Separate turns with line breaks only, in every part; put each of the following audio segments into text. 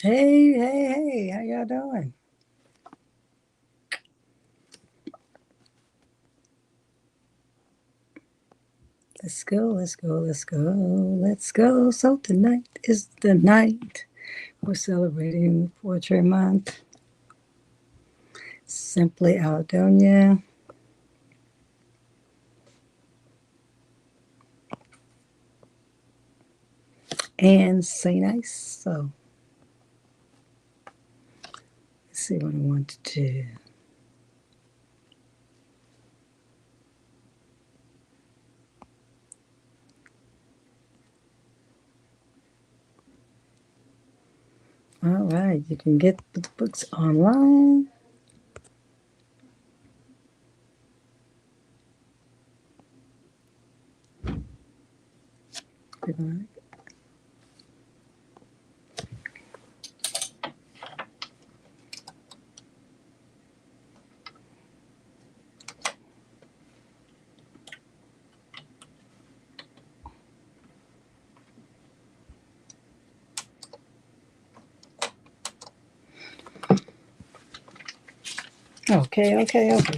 Hey, hey, hey, how y'all doing? Let's go, let's go, let's go, let's go. So tonight is the night we're celebrating Poetry Month. Simply Aldonia and Saint Ice. So let's see what I want to do. All right, you can get the books online. Okay.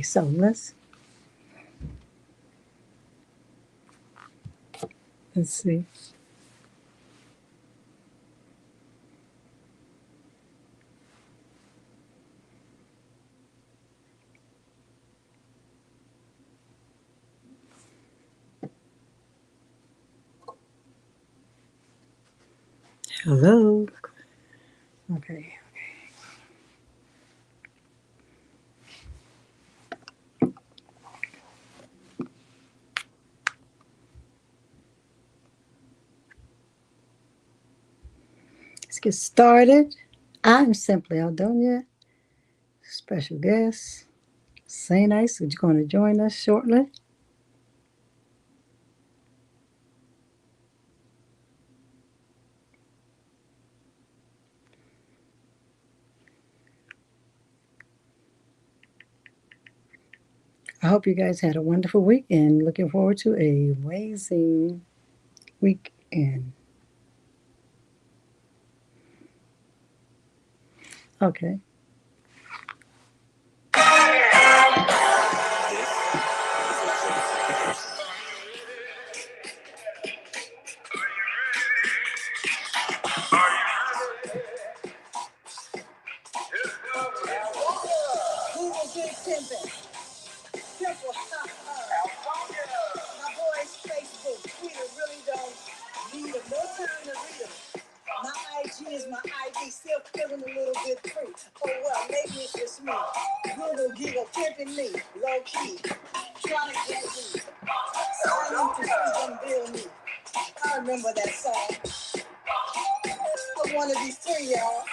So let's see. Hello. Okay. Let's get started. I'm Simply Aldonia, special guest, Saint Ice, who's going to join us shortly. I hope you guys had a wonderful week and looking forward to a amazing weekend. Okay. My boy's Facebook, Twitter really don't need him. No time to read him. My IG is my ID, still feeling a little bit free. Oh well, maybe it's just me. Google giggle, pimping me, low key. Trying to get me. Signing to free and bill me. I remember that song. I'm one of these three, y'all.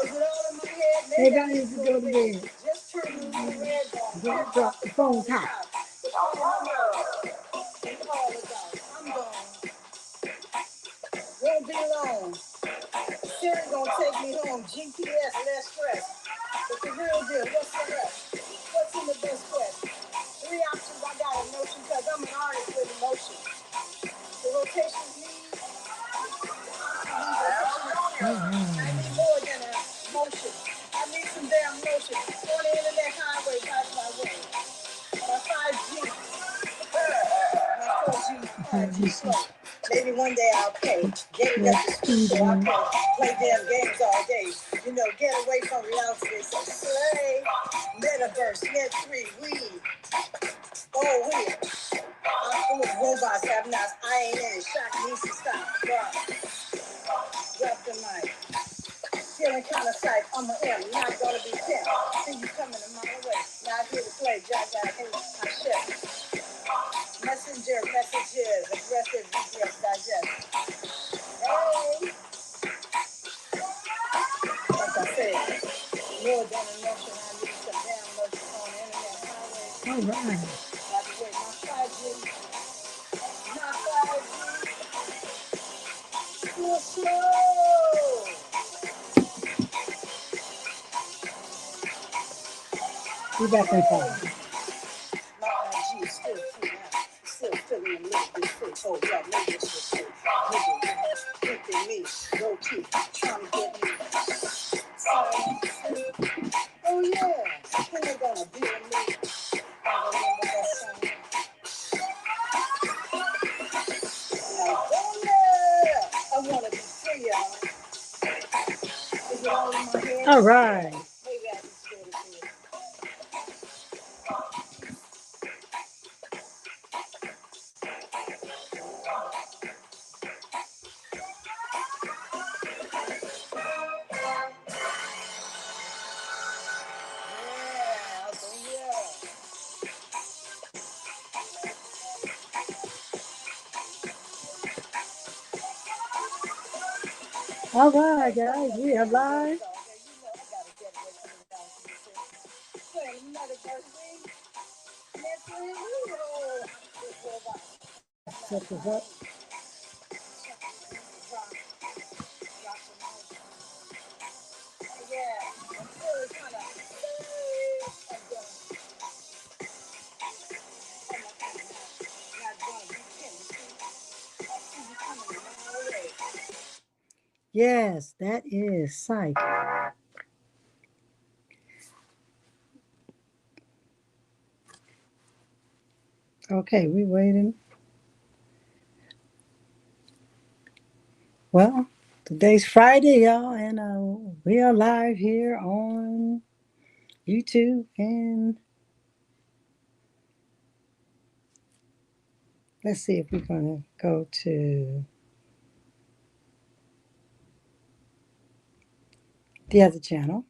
Is it all in my head? Maybe I need to go to bed. Just turn the red ball. Drop the phone's hot. I'm gone. Won't be long. Siri gonna take me home. GPS, less stress. But the real deal, what's the rest? What's in the best quest? Three options I got a notion because I'm an artist with emotion. The rotations need I need more than a motion. I need some damn motion. On the internet highway, pass my way. My 5G, my 4G slow. Maybe one day I'll pay. Getting up to speed so I can play damn games all day. You know, get away from reality. So slay. Metaverse, net 3, weed. Oh, weird. I'm full of robots, have nots. I ain't in it. Shock needs to stop. Drop the mic. Feeling kind of psych. I'm an M. Not gonna be 10. See you coming a mile away. Not here to play. Jack, I chef. Messages. Aggressive, digest. Hey. Like I said, more than a notion. I need some damn notion on the internet highway. All right. By the way, my 5G. My 5G. Too slow. Be back in 5. My IG is still free now. Still feeling a little bit free. Oh, yeah, no disrespect. Nigga, me. All right. Maybe I just showed it to Yeah, Aldonia. All right, guys, we are live. Set this up. Yes, that is psych. Okay, we waiting. Well, today's Friday, y'all, and we are live here on YouTube. And let's see if we're gonna go to the other channel.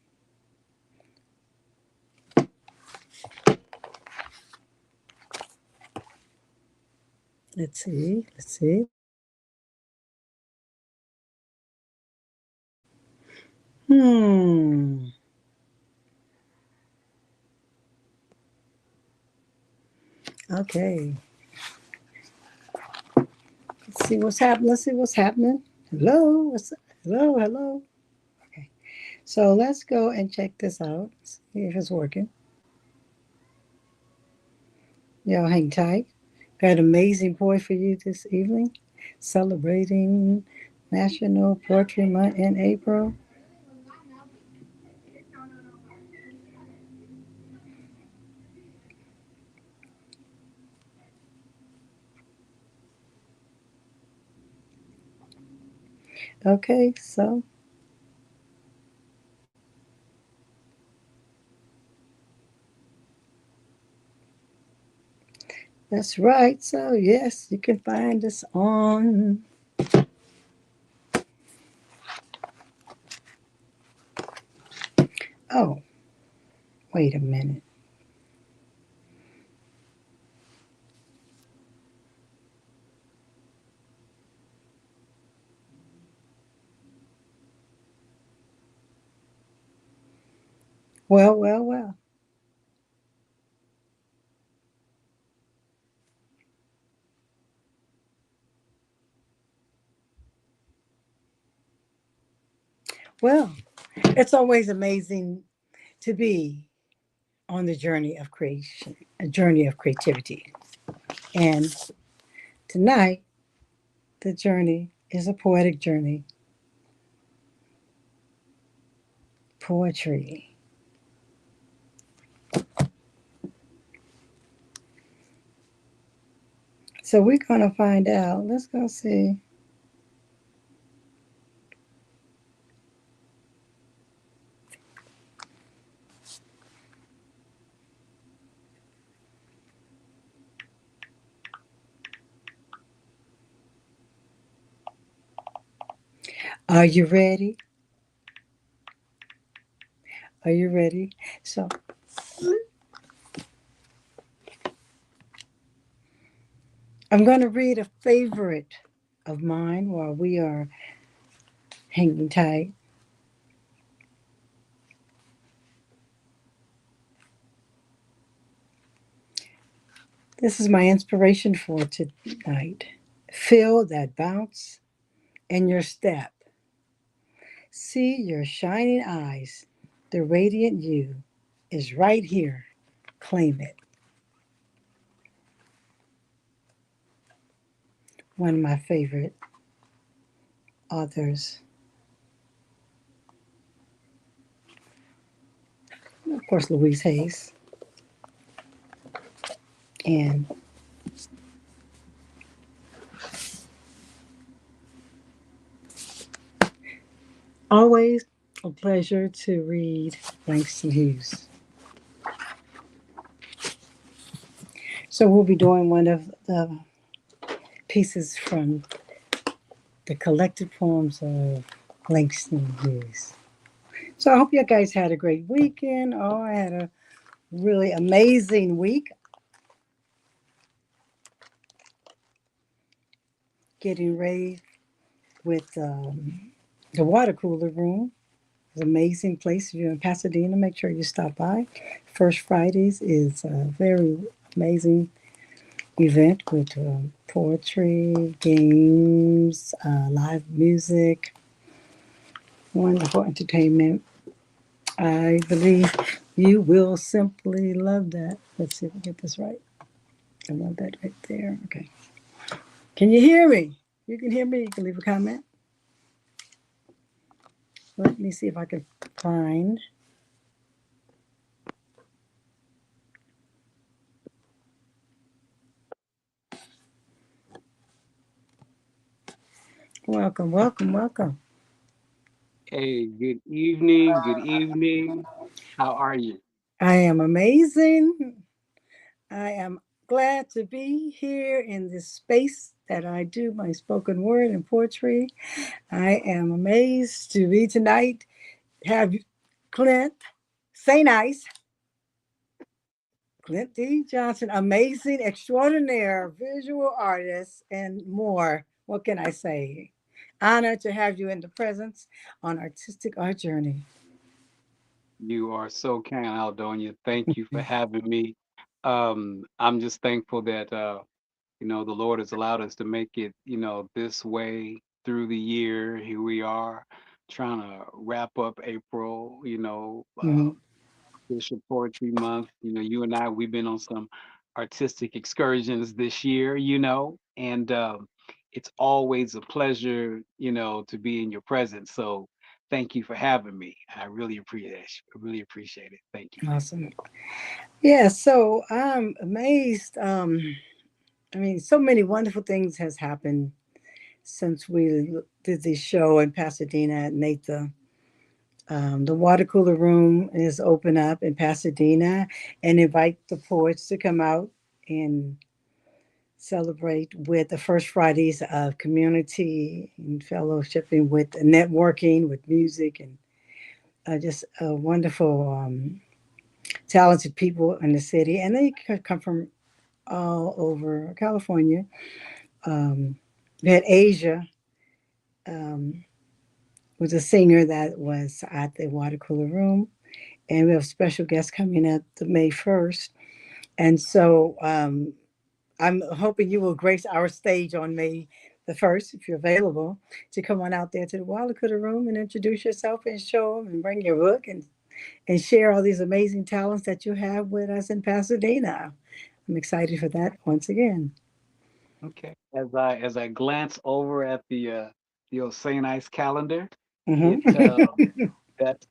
Let's see. Let's see. Hmm. Okay. Let's see what's happening. Let's see what's happening. Hello. Hello. Hello. Okay. So let's go and check this out. See if it's working. Y'all hang tight. Got an amazing boy for you this evening. Celebrating National Poetry Month in April. Okay, so that's right. So yes, you can find us on. Oh, wait a minute. Well, well, well. Well, it's always amazing to be on the journey of creation, a journey of creativity. And tonight, the journey is a poetic journey, poetry. So we're going to find out. Let's go see. Are you ready? Are you ready? So I'm going to read a favorite of mine while we are hanging tight. This is my inspiration for tonight. Feel that bounce in your step. See your shining eyes. The radiant you is right here. Claim it. One of my favorite authors. Of course, Louise Hayes. And always A pleasure to read Langston Hughes. So we'll be doing one of the pieces from the collected poems of Langston Hughes. So I hope you guys had a great weekend. Oh, I had a really amazing week getting ready with the water cooler room. It's an amazing place. If you're in Pasadena, make sure you stop by. First Fridays is a very amazing event with poetry, games, live music, wonderful entertainment. I believe you will simply love that. Let's see if I get this right. I love that right there. Okay. Can you hear me? You can hear me. You can leave a comment. Let me see if I can find. Welcome, welcome, welcome.
Hey, good evening. Good evening. How are you?
I am amazing. I am glad to be here in this space that I do my spoken word and poetry. I am amazed to be tonight. Have Clint Saint Ice, Clint D. Johnson, amazing, extraordinaire visual artist, and more. What can I say? Honored to have you in the presence on Artistic Art Journey.
You are so kind, Aldonia. Thank you for having me. I'm just thankful that the Lord has allowed us to make it, this way through the year. Here we are trying to wrap up April,
Mhm.
Bishop Poetry Month. You and I, we've been on some artistic excursions this year, and it's always a pleasure, to be in your presence. So thank you for having me. I really appreciate it. I really appreciate it. Thank you.
Awesome. Yeah, so I'm amazed. I mean, so many wonderful things has happened since we did this show in Pasadena at Natha. The water cooler room is open up in Pasadena and invite the poets to come out and celebrate with the first Fridays of community and fellowshipping with networking with music and just wonderful, talented people in the city. And they come from all over California. Um, we had Asia, um, was a singer that was at the water cooler room, and we have special guests coming up the May 1st. And so I'm hoping you will grace our stage on May the 1st, if you're available, to come on out there to the water cooler room and introduce yourself and show them and bring your book and share all these amazing talents that you have with us in Pasadena. I'm excited for that once again.
Okay. As I glance over at the old St. Ice calendar, it
Hmm.
that's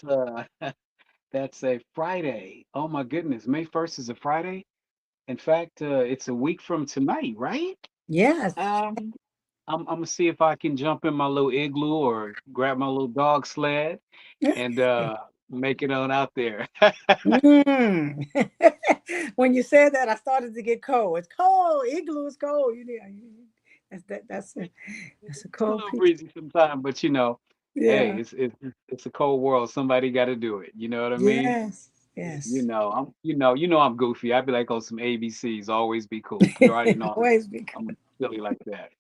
that's a Friday. Oh my goodness, May 1st is a Friday. In fact, it's a week from tonight, right?
Yes.
Um, I'm gonna see if I can jump in my little igloo or grab my little dog sled and make it on out there.
Mm. When you said that, I started to get cold. It's cold. Igloo is cold. That's that. That's a
It's a
cold
little
piece.
breezy sometimes, but hey,
Yeah.
it's a cold world. Somebody got to do it. You know what I mean?
Yes. Yes.
I'm goofy. I'd be like on some ABCs, always be cool. You already know
Always be
I'm
cold.
silly like that.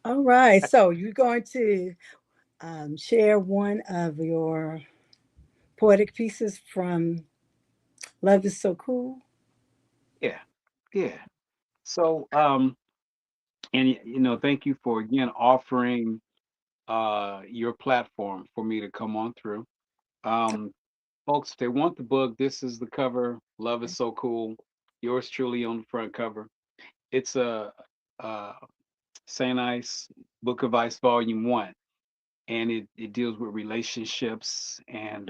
All right. So you're going to share one of your poetic pieces from "Love Is So Cool."
Yeah, yeah. So, and thank you for again offering your platform for me to come on through. Um, Folks, if they want the book, this is the cover. Love is so cool. Yours truly on the front cover. It's a Saint Ice Book of Ice Volume One, and it deals with relationships and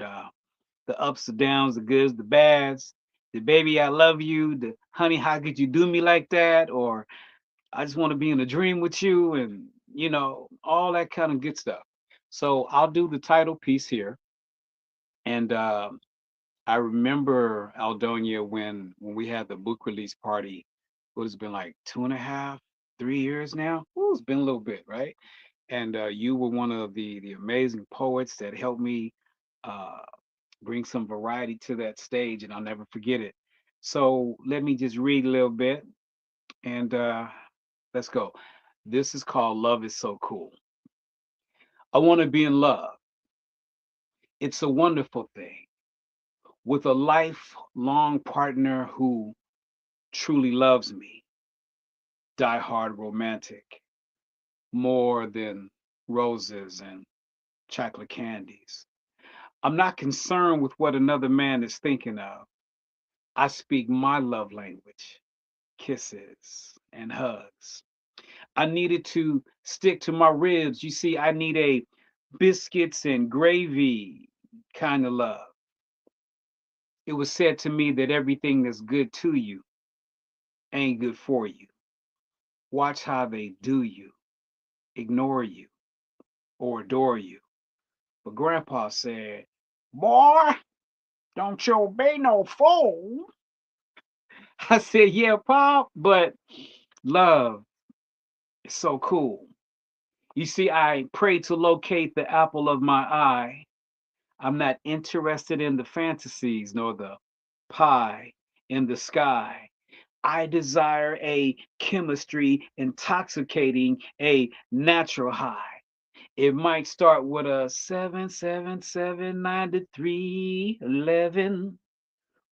the ups, the downs, the goods, the bads. The baby, I love you. The honey, how could you do me like that? Or I just want to be in a dream with you, and all that kind of good stuff. So I'll do the title piece here. And I remember Aldonia when we had the book release party. What has been like 2.5, 3 years now? Ooh, it's been a little bit, right? And you were one of the amazing poets that helped me uh, bring some variety to that stage, and I'll never forget it. So let me just read a little bit, and let's go. This is called "Love Is So Cool." I want to be in love. It's a wonderful thing with a lifelong partner who truly loves me, die-hard romantic, more than roses and chocolate candies. I'm not concerned with what another man is thinking of. I speak my love language, kisses and hugs. I needed to stick to my ribs. You see, I need a biscuits and gravy kind of love. It was said to me that everything that's good to you ain't good for you. Watch how they do you, ignore you, or adore you. But Grandpa said, "Boy, don't you be no fool." I said, "Yeah, Pop, but love is so cool." You see, I pray to locate the apple of my eye. I'm not interested in the fantasies nor the pie in the sky. I desire a chemistry intoxicating, a natural high. It might start with a 7779311,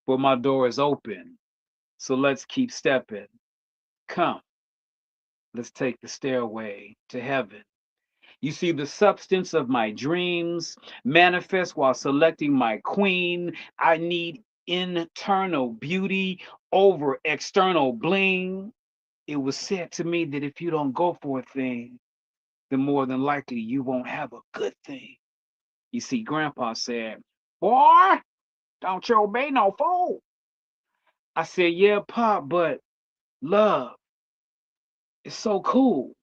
but my door is open. So let's keep stepping. Come, let's take the stairway to heaven. You see, the substance of my dreams manifest while selecting my queen. I need internal beauty over external bling. It was said to me that if you don't go for a thing, then more than likely you won't have a good thing. You see, Grandpa said, "Boy, don't you be no fool." I said, "Yeah, Pop, but love is so cool.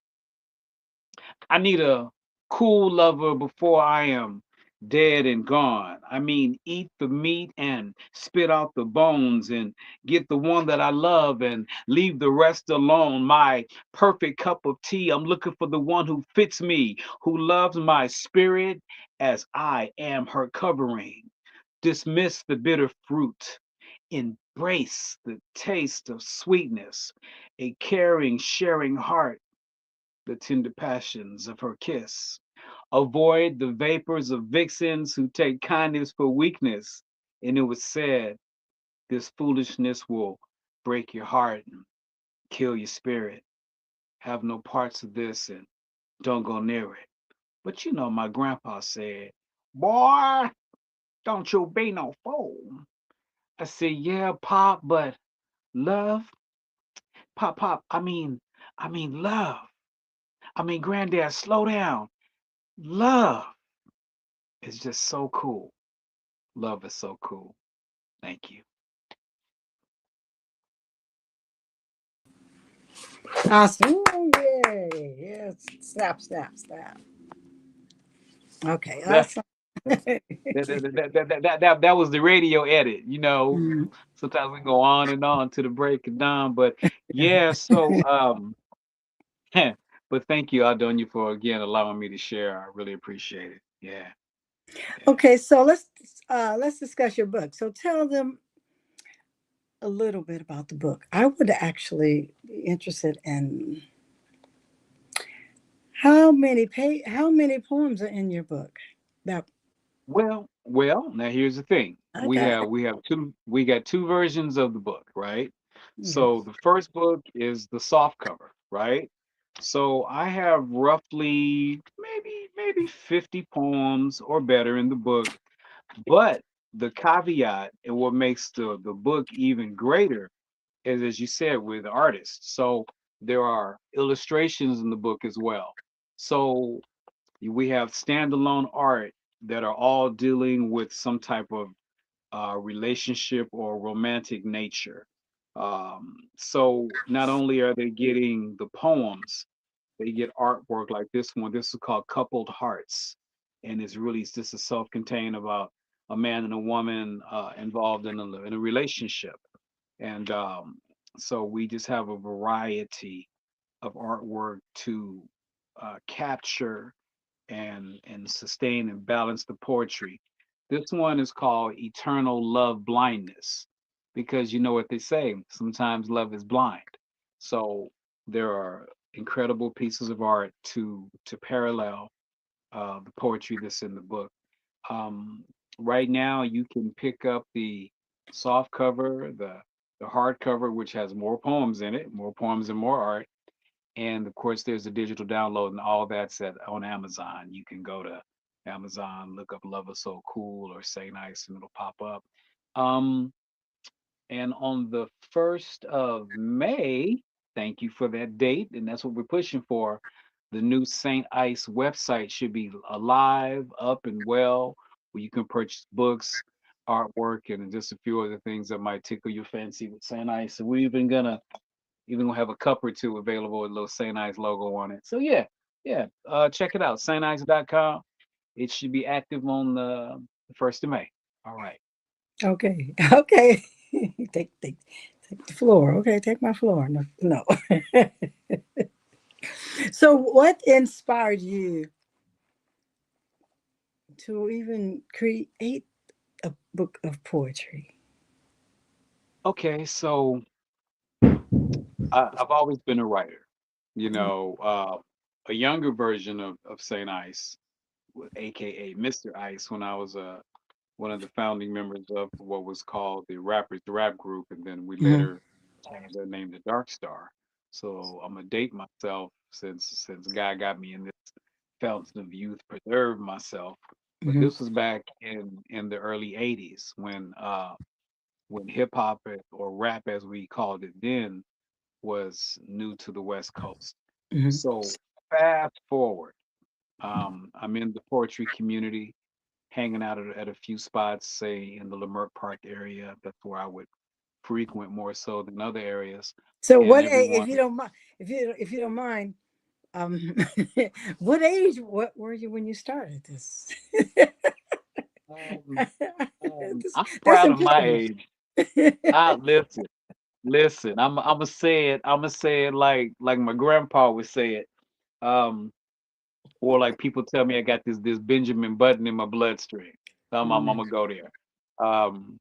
I need a cool lover before I am dead and gone. I mean, eat the meat and spit out the bones and get the one that I love and leave the rest alone. My perfect cup of tea. I'm looking for the one who fits me, who loves my spirit as I am her covering. Dismiss the bitter fruit. Embrace the taste of sweetness, a caring, sharing heart, the tender passions of her kiss. Avoid the vapors of vixens who take kindness for weakness. And it was said, this foolishness will break your heart and kill your spirit. Have no parts of this and don't go near it. But you know, my grandpa said, "Boy, don't you be no fool." I said, "Yeah, Pop, but love, Pop, I mean, love. I mean, Granddad, slow down. Love is just so cool. Love is so cool. Thank you."
Awesome. Ooh, yay. Yes. Snap, snap, snap. Okay,
That
awesome.
that was the radio edit. You know,
Mm.
sometimes we go on and on to the break of dawn, but yeah. So, but thank you, Adonia, for again allowing me to share. I really appreciate it. Yeah, yeah.
Okay, so let's discuss your book. So tell them a little bit about the book. I would actually be interested in how many poems are in your book. That
Well. Now here's the thing. We
okay.
have we have two we got two versions of the book, right?
Yeah.
So the first book is the soft cover, right? So I have roughly maybe 50 poems or better in the book, but the caveat and what makes the book even greater is, as you said, with artists. So there are illustrations in the book as well. So we have standalone art that are all dealing with some type of relationship or romantic nature. So not only are they getting the poems, they get artwork like this one. This is called Coupled Hearts, and it's really just a self-contained about a man and a woman involved in a relationship, and so we just have a variety of artwork to capture and sustain and balance the poetry. This one is called Eternal Love Blindness because you know what they say, sometimes love is blind. So there are incredible pieces of art to parallel the poetry that's in the book. Um, right now, you can pick up the soft cover, the hardcover, which has more poems in it, more poems and more art, and of course, there's a digital download, and all that's at on Amazon. You can go to Amazon, look up "Love Is So Cool" or "Saint Ice," and it'll pop up. Um, and on the 1st of May, thank you for that date, and that's what we're pushing for. The new Saint Ice website should be alive, up and well, where you can purchase books, artwork, and just a few other things that might tickle your fancy with Saint Ice. And we're even gonna have a cup or two available with a little Saint Ice logo on it. So yeah, yeah. Check it out, saintice.com. It should be active on the 1st of May. All right.
Okay. Okay. Take the floor. Okay, take my floor. No, no. So, what inspired you to even create a book of poetry?
Okay, so I've always been a writer. You know, a younger version of Saint Ice, aka Mr. Ice, when I was one of the founding members of what was called the Rappers Rap Group, and then we
Hmm.
later changed our name to Dark Star. So I'm gonna date myself since God got me in this fountain of youth, preserve myself. But
Hmm.
this was back in the early '80s when hip hop or rap as we called it then was new to the West Coast.
Hmm.
So fast forward, I'm in the poetry community hanging out at a few spots, say in the Leimert Park area. That's where I would frequent more so than other areas.
So,
And
what
everyone,
if you don't mind? If you don't mind, um, what age? What were you when you started this?
um, I'm
That's
proud of my
important.
age. I listen. I'm gonna say it. I'm gonna say it like my grandpa would say it. Um, or like people tell me I got this Benjamin Button in my bloodstream. So I'm
Mm.
gonna go there. Um,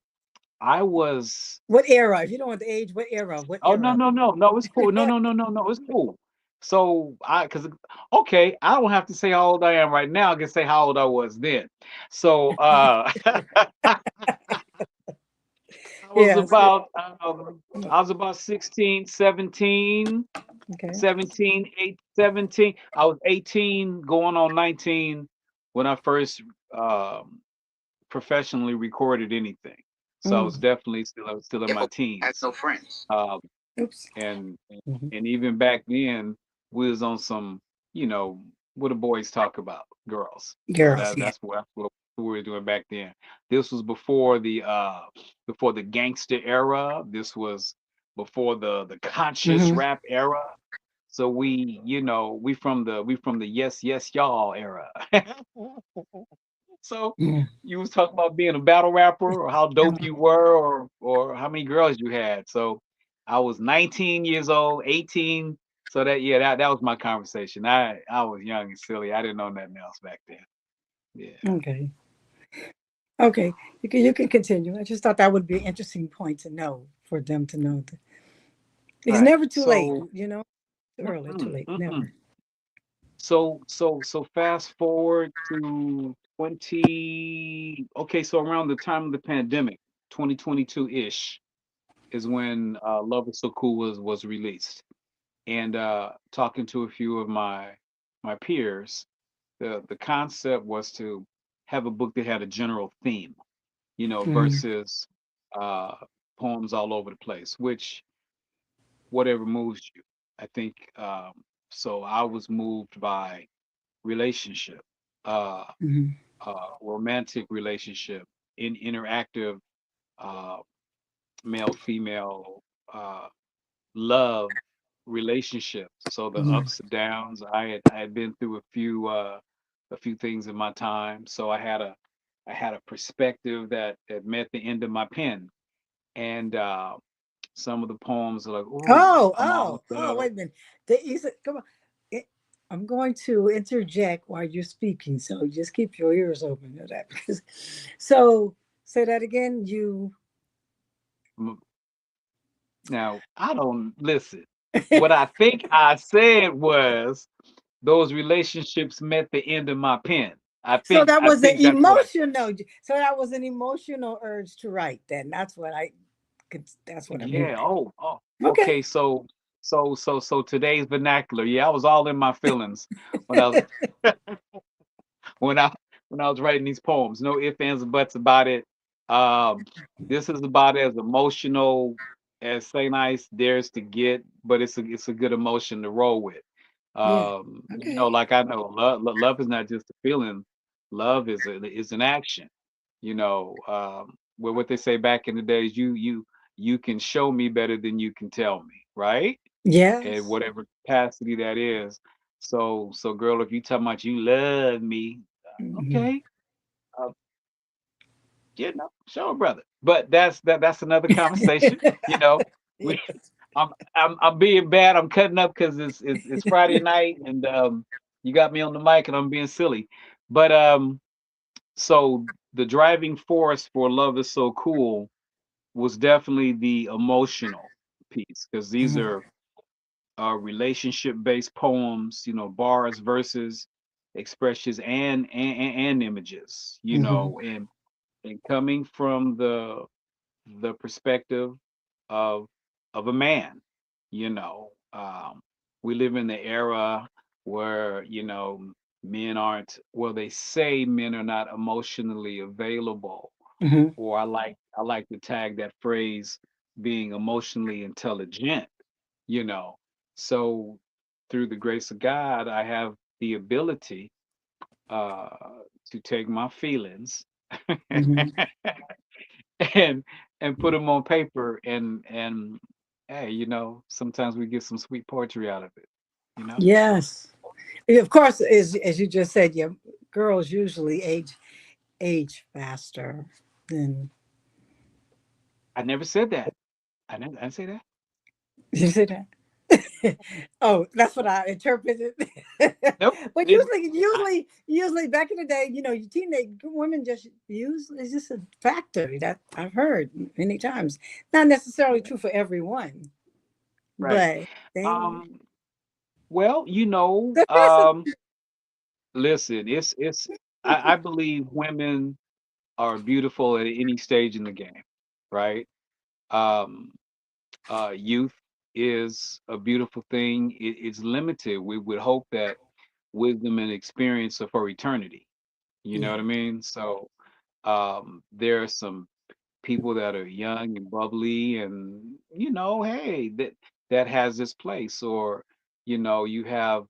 I was
What era? If you don't want the age, what era? What
Oh, no,
era?
no, no, no, it's cool. No, no, no, no, no, it's cool. So cause okay, I don't have to say how old I am right now. I can say how old I was then. So I was
Yes.
about I was about 16, 17,
Okay.
17, 8, 17. I was 18 going on 19 when I first um professionally recorded anything. So
Mm.
I was still in my teens. Um
Oops.
and
Hmm.
and even back then we was on some, you know, what do boys talk about? Girls.
Girls.
That
Yeah.
that's what we were doing back then. This was before the gangster era. This was before the conscious
Hmm.
rap era. So we, you know, we from the yes, yes, y'all era. So
Mm.
you was talking about being a battle rapper or how dope you were or how many girls you had. So I was 19 years old, 18. So that yeah, that was my conversation. I was young and silly. I didn't know nothing else back then. Yeah.
Okay. Okay. You can continue. I just thought that would be an interesting point to know for them to know that it's
Right.
never too late.
So
Too early, too late.
mm-mm.
Never.
So fast forward to 20 okay, so around the time of the pandemic, 2022-ish is when Love Is So Cool was released. And talking to a few of my peers, the concept was to have a book that had a general theme, you know,
Hmm.
versus uh, poems all over the place, which whatever moves you. I think so. I was moved by relationship, uh,
Hmm.
romantic relationship, interactive uh, male female love relationships. So the
Hmm.
ups and downs. I had been through a few things in my time. So I had I had a perspective that met the end of my pen, and some of the poems are like, "Oh, I'm all
Wait a minute. You said, come on. It, I'm going to interject while you're speaking, so just keep your ears open to that. Because, so, say that again.
now I don't listen. What I think I said was those relationships met the end of my pen.
So that
I
was an
think that's what I said.
emotional. So that was an emotional urge to write. Then that's what I. That's what I mean.
Yeah. Oh.
Okay.
Okay. So today's vernacular. Yeah, I was all in my feelings when I was when I when I was writing these poems. No ifs, ands, or buts about it. Um, this is about as emotional as Saint Ice dares to get, but it's a good emotion to roll with.
Yeah. Okay.
Like I know love is not just a feeling. Love is an action. What they say back in the days, you can show me better than you can tell me, right? In
Yes.
whatever capacity that is. So girl, if you talking about you love me,
Mhm.
okay, uh, sure, brother. But that's another conversation. You know, we
Yes.
I'm being bad. I'm cutting up because it's Friday night and you got me on the mic and I'm being silly. But so the driving force for Love Is So Cool was definitely the emotional piece because these
Mhm.
are relationship based poems, bars, verses, expressions, and images,
Mhm.
and coming from the perspective of a man, you know. We live in the era where, men aren't, well, they say men are not emotionally available,
Mhm.
or I like to tag that phrase being emotionally intelligent, you know. So through the grace of God, I have the ability uh to take my feelings
Mhm.
and put them on paper and hey, sometimes we get some sweet poetry out of it, you know?
Yes. Yeah, of course, as you just said, yeah, girls usually age faster than
I never said that. I didn't say that.
you see that. Oh, that's what I interpreted.
Nope.
But
Didn't. I,
usually back in the day, you teenage women just use it's just a factor that I've heard many times. Not necessarily true for everyone,
right.
but they
Um, well,
they're passive.
listen, I believe women are beautiful at any stage in the game, right? Um, youth is a beautiful thing. It's limited. We would hope that wisdom and experience are for eternity. You know
Yeah.
what I mean? So there are some people that are young and bubbly, and hey, that has its place. Or you have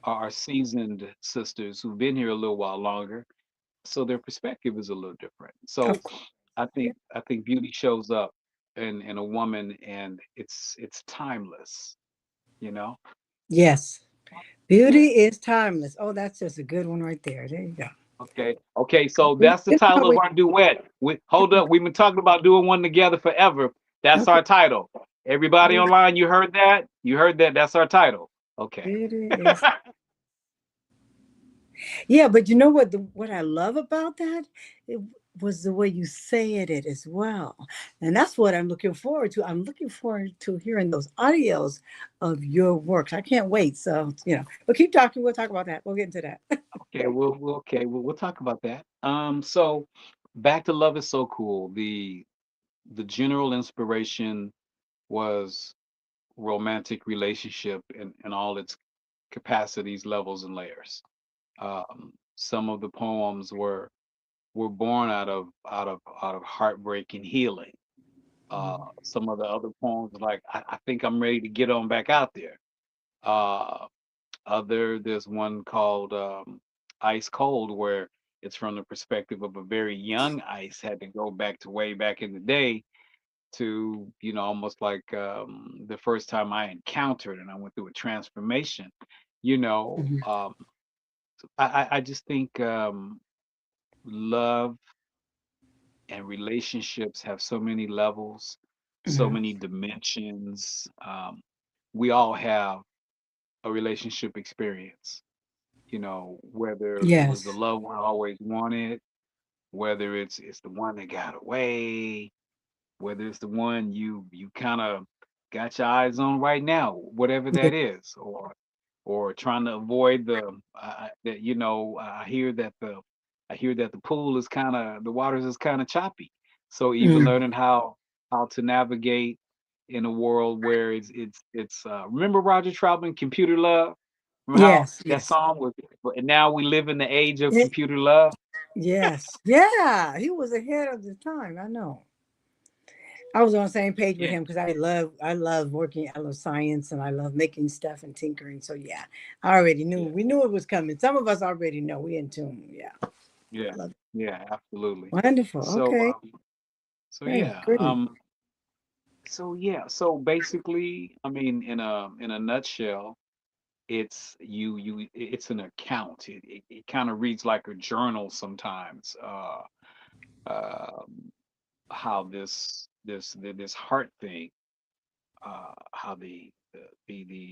our seasoned sisters who've been here a little while longer, so their perspective is a little different.
Of
So
course.
I think beauty shows up in a woman, and it's timeless. You know?
Yes.
Yeah.
Beauty is timeless. Oh, that's just a good one right there. There you go.
Okay. Okay. So
We,
that's the
you know,
title of
we,
our duet. Hold up. We've been talking about doing one together forever. That's
okay.
our title. Everybody
Beauty,
online, you heard that? You heard that? That's our title. Okay.
beauty is Yeah, but you know what I love about that? It was the way you said it as well. And that's what I'm looking forward to. I'm looking forward to hearing those audios of your works. I can't wait. So, but keep talking. We'll talk about that. We'll get into that.
Okay. We'll talk about that. So back to Love Is So Cool. The general inspiration was romantic relationship in all its capacities, levels, and layers. Some of the poems were born out of heartbreak and healing. Some of the other poems, like I think I'm ready to get on back out there. Uh, there's one called Ice Cold, where it's from the perspective of a very young Ice, had to go back to way back in the day to, almost like the first time I encountered and I went through a transformation. You know,
Mhm.
um, I just think love and relationships have so many levels, so
Mhm.
many dimensions. We all have a relationship experience, whether it was the
Yes.
love one always wanted, whether it's the one that got away, whether it's the one you kind of got your eyes on right now, whatever
Yeah.
that is, or trying to avoid that I hear that the pool is kind of the waters is kind of choppy. So even
Mm.
learning how to navigate in a world where it's remember Roger Troutman, Computer Love? Remember how
Yes.
that
Yes.
song was, and now we live in the age of
It,
computer love.
yes. Yeah. He was ahead of the time. I know. I was on the same page with
Yeah,
him because I love working. I love science and I love making stuff and tinkering. So yeah, I already knew.
yeah,
We knew it was coming. Some of us already know. We in tune. Yeah.
yeah,
Love it.
yeah, absolutely.
Wonderful.
So
Okay.
so
I
yeah,
agree.
so basically, I mean, in a nutshell, it's an account. It kind of reads like a journal sometimes. Um, how this heart thing, how the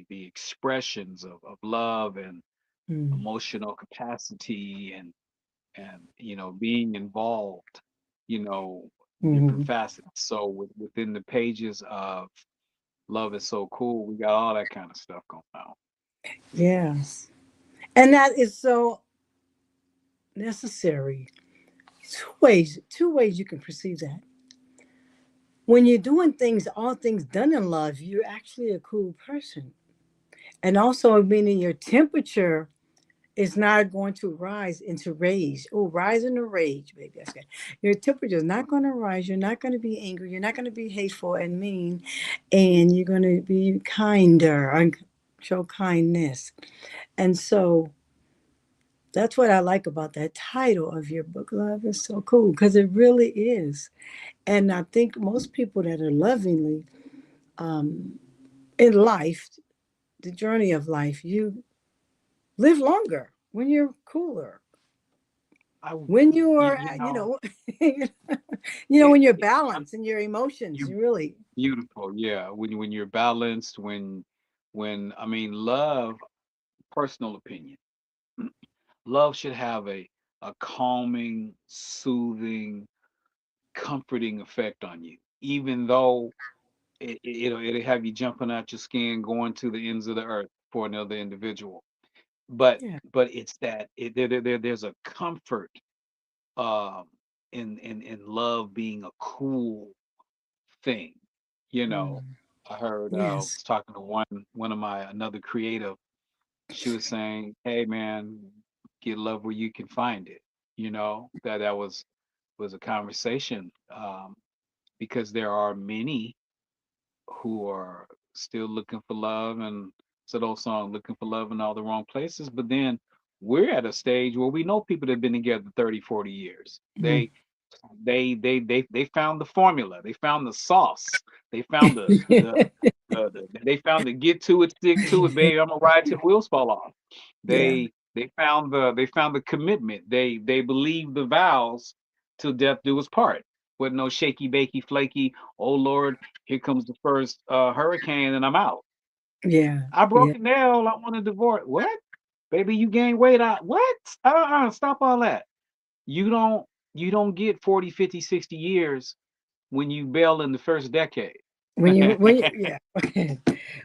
expressions of love and
Mm.
emotional capacity and being involved, different
Hmm.
facets. So within the pages of Love is So Cool, we got all that kind of stuff going on.
Yes. And that is so necessary. Two ways you can perceive that. When you're doing things, all things done in love, you're actually a cool person. And also meaning your temperature is not going to rise into rage. Oh, rise into rage, baby. That's good. Your temperature is not going to rise. You're not going to be angry. You're not going to be hateful and mean. And you're going to be kinder and show kindness. And so that's what I like about that title of your book. Love is so cool because it really is. And I think most people that are lovingly um, in life, the journey of life, you live longer when you're cooler.
I w-
When you are,
you know
when you're
it,
balanced in your emotions,
you
you really,
beautiful, yeah. When you're balanced, when I mean love, personal opinion, love should have a calming, soothing, comforting effect on you, even though it'll have you jumping out your skin, going to the ends of the earth for another individual. But
yeah.
but it's that there's a comfort um in love being a cool thing. You know,
Mm.
I heard
Yes.
was talking to one of my another creative. She was saying, "Hey man, get love where you can find it." That was a conversation because there are many who are still looking for love, and it's an old song, looking for love in all the wrong places. But then we're at a stage where we know people that have been together 30, 40 years.
Mm.
They found the formula. They found the sauce. They found they found the get to it, stick to it, baby. I'm gonna ride till the wheels fall off.
Yeah.
They found the commitment. They believe the vows till death do us part. With no shaky, bakey, flaky. Oh Lord, here comes the first hurricane, and I'm out.
Yeah.
I
Yeah.
broke a nail. I want a divorce. What? Baby, you gained weight. What? Stop all that. You don't you don't get 40, 50, 60 years when you bail in the first decade.
When you yeah,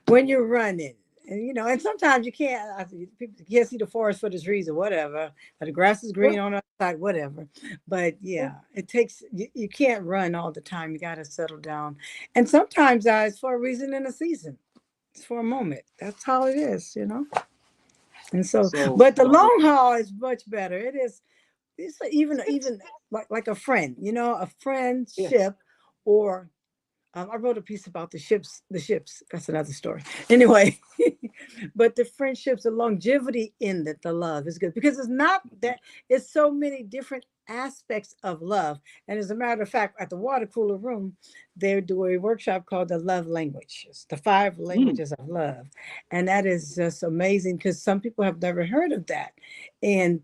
when you're running, and and sometimes you can't. People can't see the forest for this reason, whatever. But the grass is green on the other side, whatever. But yeah, it takes. You can't run all the time. You got to settle down, and sometimes it's for a reason in a season. It's for a moment. That's how it is. And so,
So
but the
so
long haul is much better. It is. It's even like a friend. A
yeah.
friendship, or I wrote a piece about the ships. The ships. That's another story. Anyway, but the friendships, the longevity in the love is good because it's not that it's so many different aspects of love. And as a matter of fact, at the water cooler room, they're doing a workshop called the love languages, the five
Mm,
languages of love, and that is just amazing because some people have never heard of that, and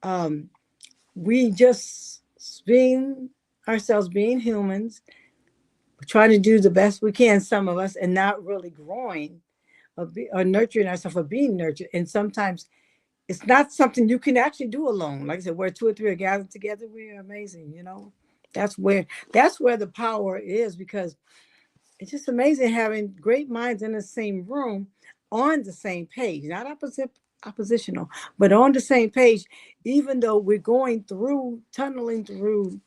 um, we just being ourselves, being humans, trying to do the best we can, some of us, and not really growing or nurturing ourselves or being nurtured. And sometimes it's not something you can actually do alone. Like I said, where two or three are gathered together, we are amazing, you know. That's where that's where the power is, because it's just amazing having great minds in the same room on the same page, not oppositional, but on the same page, even though we're going through tunneling through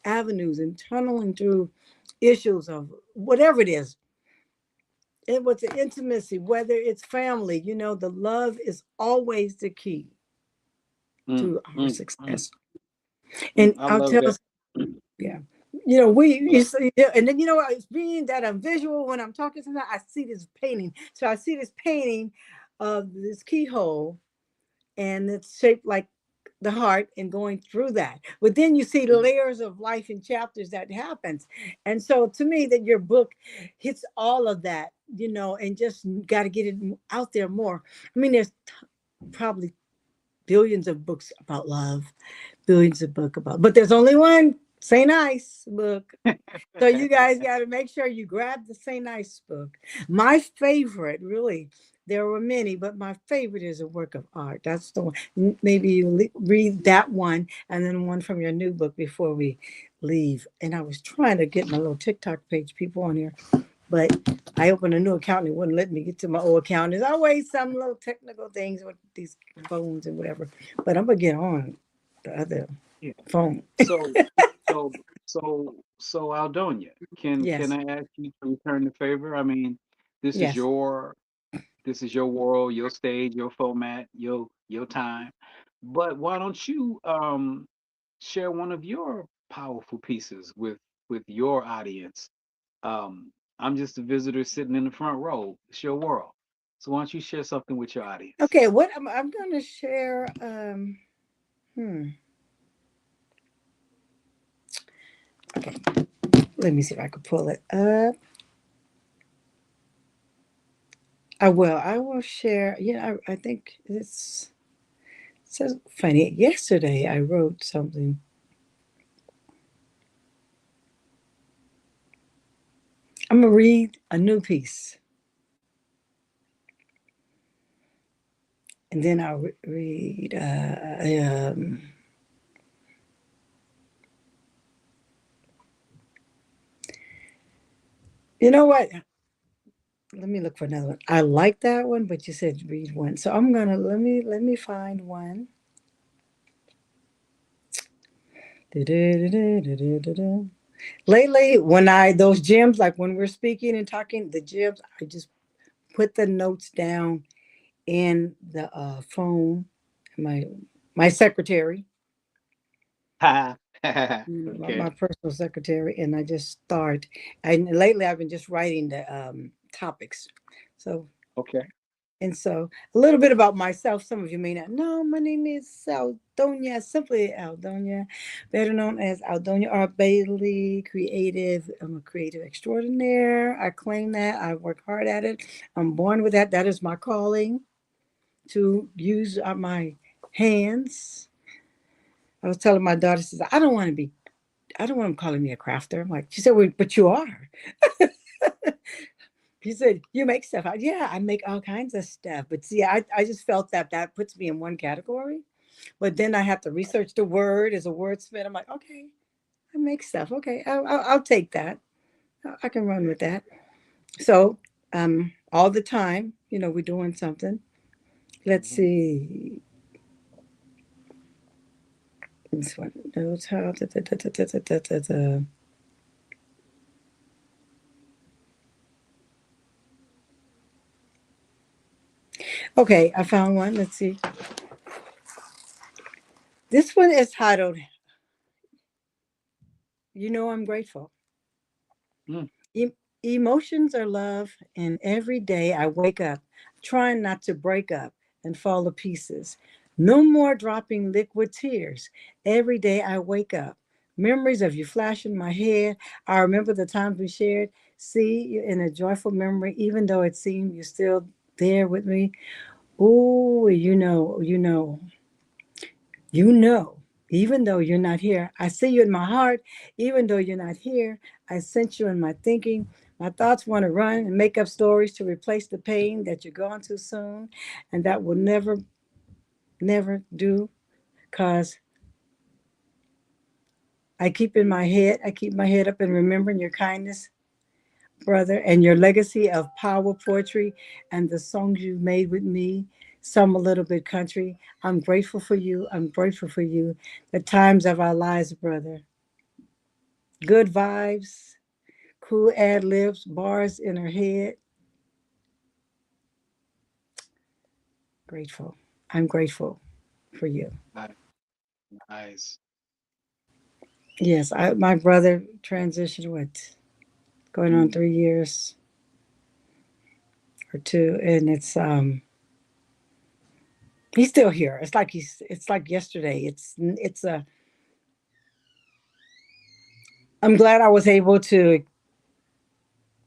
avenues and tunneling through issues of whatever it is. It was the intimacy, whether it's family, you know, the love is always the key
Mm,
to our
mm, mm,
success.
mm.
And
I
I'll
love
tell
that.
us, yeah, you know,
Well,
and then, you know, it's being that I'm visual when I'm talking, sometimes I see this painting. So I see this painting of this keyhole, and it's shaped like the heart and going through that. But then you see
mm,
layers of life and chapters that happens. And so to me, that your book hits all of that, you know, and just got to get it out there more. I mean, there's probably billions of books about love, billions of book about, but there's only one Saint Ice book. So you guys got to make sure you grab the Saint Ice book. My favorite, really, there were many, but my favorite is a work of art. That's the one. Maybe you read that one and then one from your new book before we leave. And I was trying to get my little TikTok page people on here, but I opened a new account and it wouldn't let me get to my old account. There's always some little technical things with these phones and whatever. But I'm gonna get on the other
yeah.
phone.
So, so Aldonia, can
Yes.
I ask you to return the favor? I mean, this is
Yes.
your this is your world, your stage, your format, your time. But why don't you share one of your powerful pieces with your audience? I'm just a visitor sitting in the front row. It's your world. So why don't you share something with your audience?
Okay, what I'm going to share. Hmm. Okay, let me see if I can pull it up. I will. I will share. Yeah, I think it's so funny. Yesterday, I wrote something. I'm gonna read a new piece, and then I'll read. You know what? Let me look for another one. I like that one, but you said read one, so I'm gonna let me find one. Du-du-du-du-du-du-du. Lately, when I those gems, like when we're speaking and talking, the gems, I just put the notes down in the phone, my my secretary,
Ha.
my
Okay.
personal secretary, and I just start. And lately, I've been just writing the topics. So
Okay.
and so a little bit about myself. Some of you may not know. My name is Aldonia, simply Aldonia, better known as Aldonia R. Bailey, creative. I'm a creative extraordinaire. I claim that. I work hard at it. I'm born with that. That is my calling, to use my hands. I was telling my daughter, says, I don't want them calling me a crafter. I'm like, she said, well, but you are. He said, you make stuff. Yeah, I make all kinds of stuff. But see, I just felt that that puts me in one category. But then I have to research the word as a wordsmith. I'm like, okay, I make stuff. Okay, I'll take that. I can run with that. So, all the time, you know, we're doing something. Let's
Mhm.
see. This one knows how. Okay, I found one. Let's see. This one is titled, You Know I'm Grateful.
Mm.
E- Emotions are love, and every day I wake up trying not to break up and fall to pieces. No more dropping liquid tears. Every day I wake up. Memories of you flash in my head. I remember the times we shared. See you in a joyful memory, even though it seemed you're still there with me. Oh, you know, you know. Even though you're not here, I see you in my heart. Even though you're not here, I sense you in my thinking. My thoughts want to run and make up stories to replace the pain that you're gone too soon. And that will never, never do. Because I keep my head up and remembering your kindness, brother, and your legacy of power, poetry, and the songs you've made with me. Some a little bit country. I'm grateful for you. I'm grateful for you. The times of our lives, brother. Good vibes, cool ad libs, bars in her head. Grateful. I'm grateful for you.
Nice. Nice.
Yes, my brother transitioned what going on
Mm,
3 years or two, and he's still here. It's like yesterday. It's a I'm glad I was able to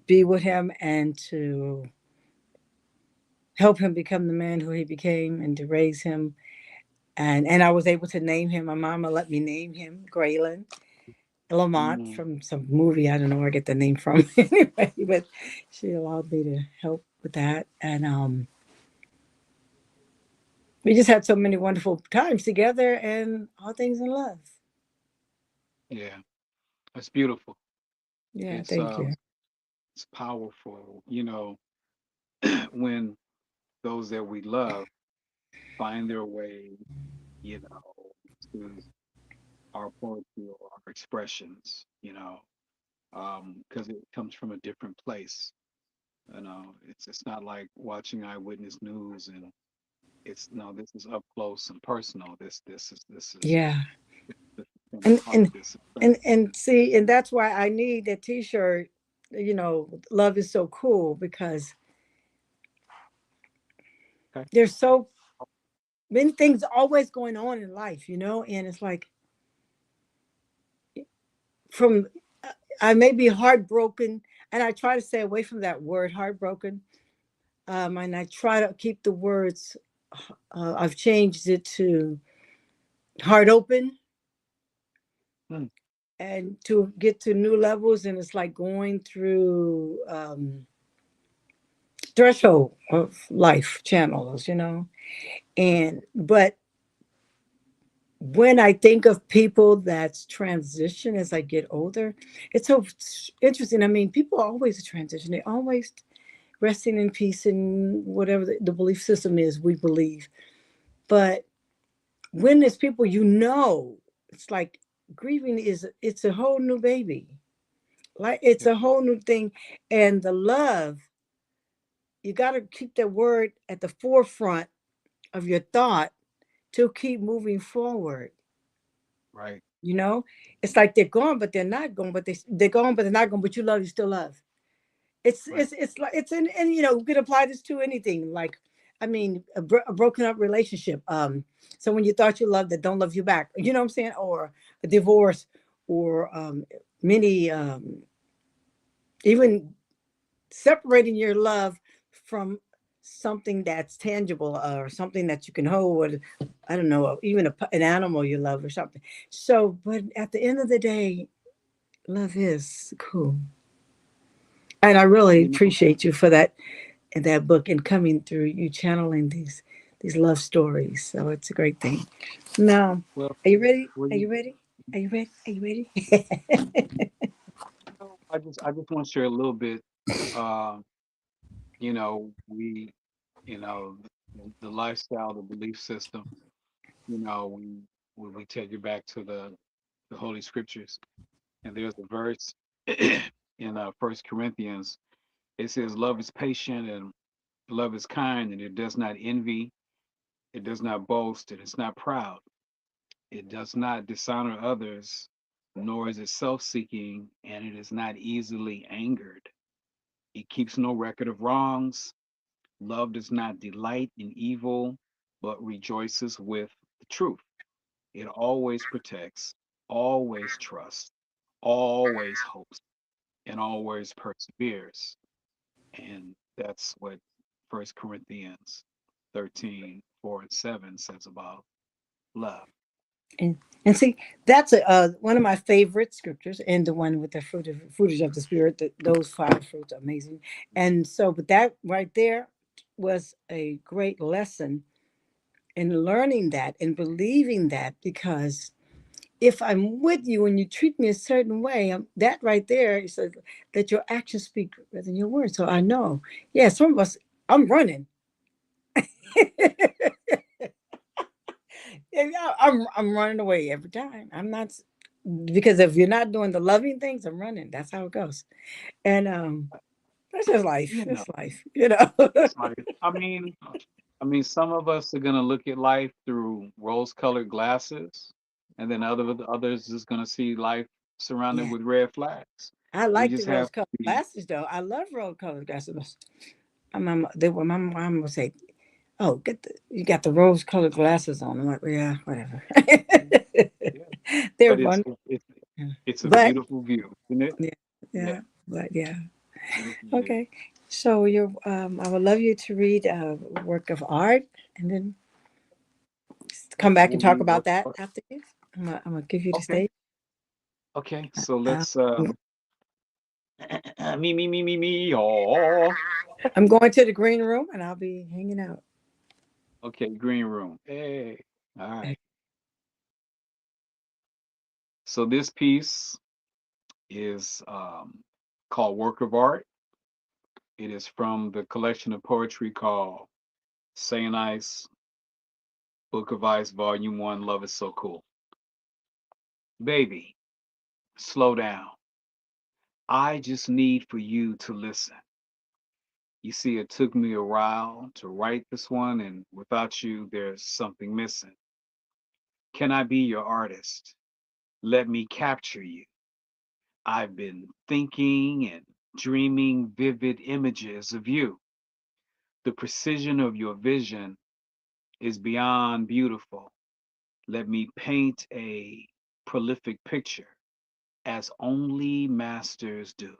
be with him and to help him become the man who he became and to raise him, and I was able to name him. My mama let me name him Graylin Lamont
mm,
from some movie. I don't know where I get the name from anyway, but she allowed me to help with that. And we just had so many wonderful times together and all things in love.
yeah. It's beautiful.
Yeah,
It's
thank you.
it's powerful. When those that we love find their way, to our poetry or our expressions, because it comes from a different place. It's not like watching eyewitness news and it's no, this is up close and personal.
Yeah.
This is from the
And
heart.
and and see, and that's why I need that t-shirt, love is so cool because
Okay.
there's so many things always going on in life, and it's like from I may be heartbroken, and I try to stay away from that word heartbroken. And I try to keep the words. I've changed it to heart open,
Mm,
and to get to new levels. And it's like going through threshold of life channels, And but when I think of people that's transition as I get older, it's so interesting. I mean, people are always transition. They always resting in peace and whatever the belief system is we believe. But when there's people, it's like grieving it's a whole new baby. Like it's
yeah,
a whole new thing. And the love, you got to keep that word at the forefront of your thought to keep moving forward.
right,
You know, it's like they're gone, but they're not gone. But they're gone, but they're not gone. But you still love. It's
right.
it's it's like it's in, and we could apply this to anything. Like, I mean, a broken up relationship. Someone you thought you loved that don't love you back. You know what I'm saying? Or a divorce, or many even separating your love from something that's tangible or something that you can hold. I don't know, even an animal you love or something. So, but at the end of the day, love is cool. And I really
You know,
appreciate you for that book and coming through you channeling these love stories. So it's a great thing. Now,
well,
are you ready?
well,
Are
you
you ready? Are you ready? Are you ready?
I just want to share a little bit. Uh, we, the lifestyle, the belief system. We take you back to the Holy Scriptures, and there's a verse in First Corinthians. It says, "Love is patient and love is kind, and it does not envy, it does not boast, and it's not proud. It does not dishonor others, nor is it self-seeking, and it is not easily angered. It keeps no record of wrongs. Love does not delight in evil, but rejoices with the truth. It always protects, always trusts, always hopes, and always perseveres." And that's what First Corinthians 13:4 and 7 says about love.
And see, that's one of my favorite scriptures, and the one with the fruitage of the spirit. Those five fruits are amazing. And so, but that right there was a great lesson in learning that and believing that, because if I'm with you and you treat me a certain way, that right there is that your actions speak rather than your words. So I know, yeah, some of us, I'm running. Yeah, I'm running away every time. I'm not, because if you're not doing the loving things, I'm running. That's how it goes. And that's just life.
You know,
That's life, you know.
it's like, I mean, some of us are gonna look at life through rose-colored glasses, and then others is gonna see life surrounded
Yeah,
with red flags.
I
We
like the
just have
rose
to
colored
be,
glasses though. I love rose colored glasses. My mom would say, "Oh, you got the rose colored glasses on." I'm like, "Well, yeah, whatever."
yeah.
They're
But it's
wonderful,
it's it's a
but
beautiful view, isn't it?
yeah,
Yeah,
yeah, but yeah.
beautiful view.
Okay, so I would love you to read a work of art, and then come
I
back and
will
talk
read
about
work
that
of art.
after this. I'm gonna give you the
Okay,
stage.
okay. So
Uh,
let's me. Oh,
I'm going to the green room, and I'll be hanging out.
okay. Green room. Hey, all right. So this piece is called Work of Art. It is from the collection of poetry called Saint Ice, Book of Ice, Volume 1. Love is so cool. Baby, slow down. I just need for you to listen. You see, it took me a while to write this one, and without you, there's something missing. Can I be your artist? Let me capture you. I've been thinking and dreaming vivid images of you. The precision of your vision is beyond beautiful. Let me paint a prolific picture as only masters do.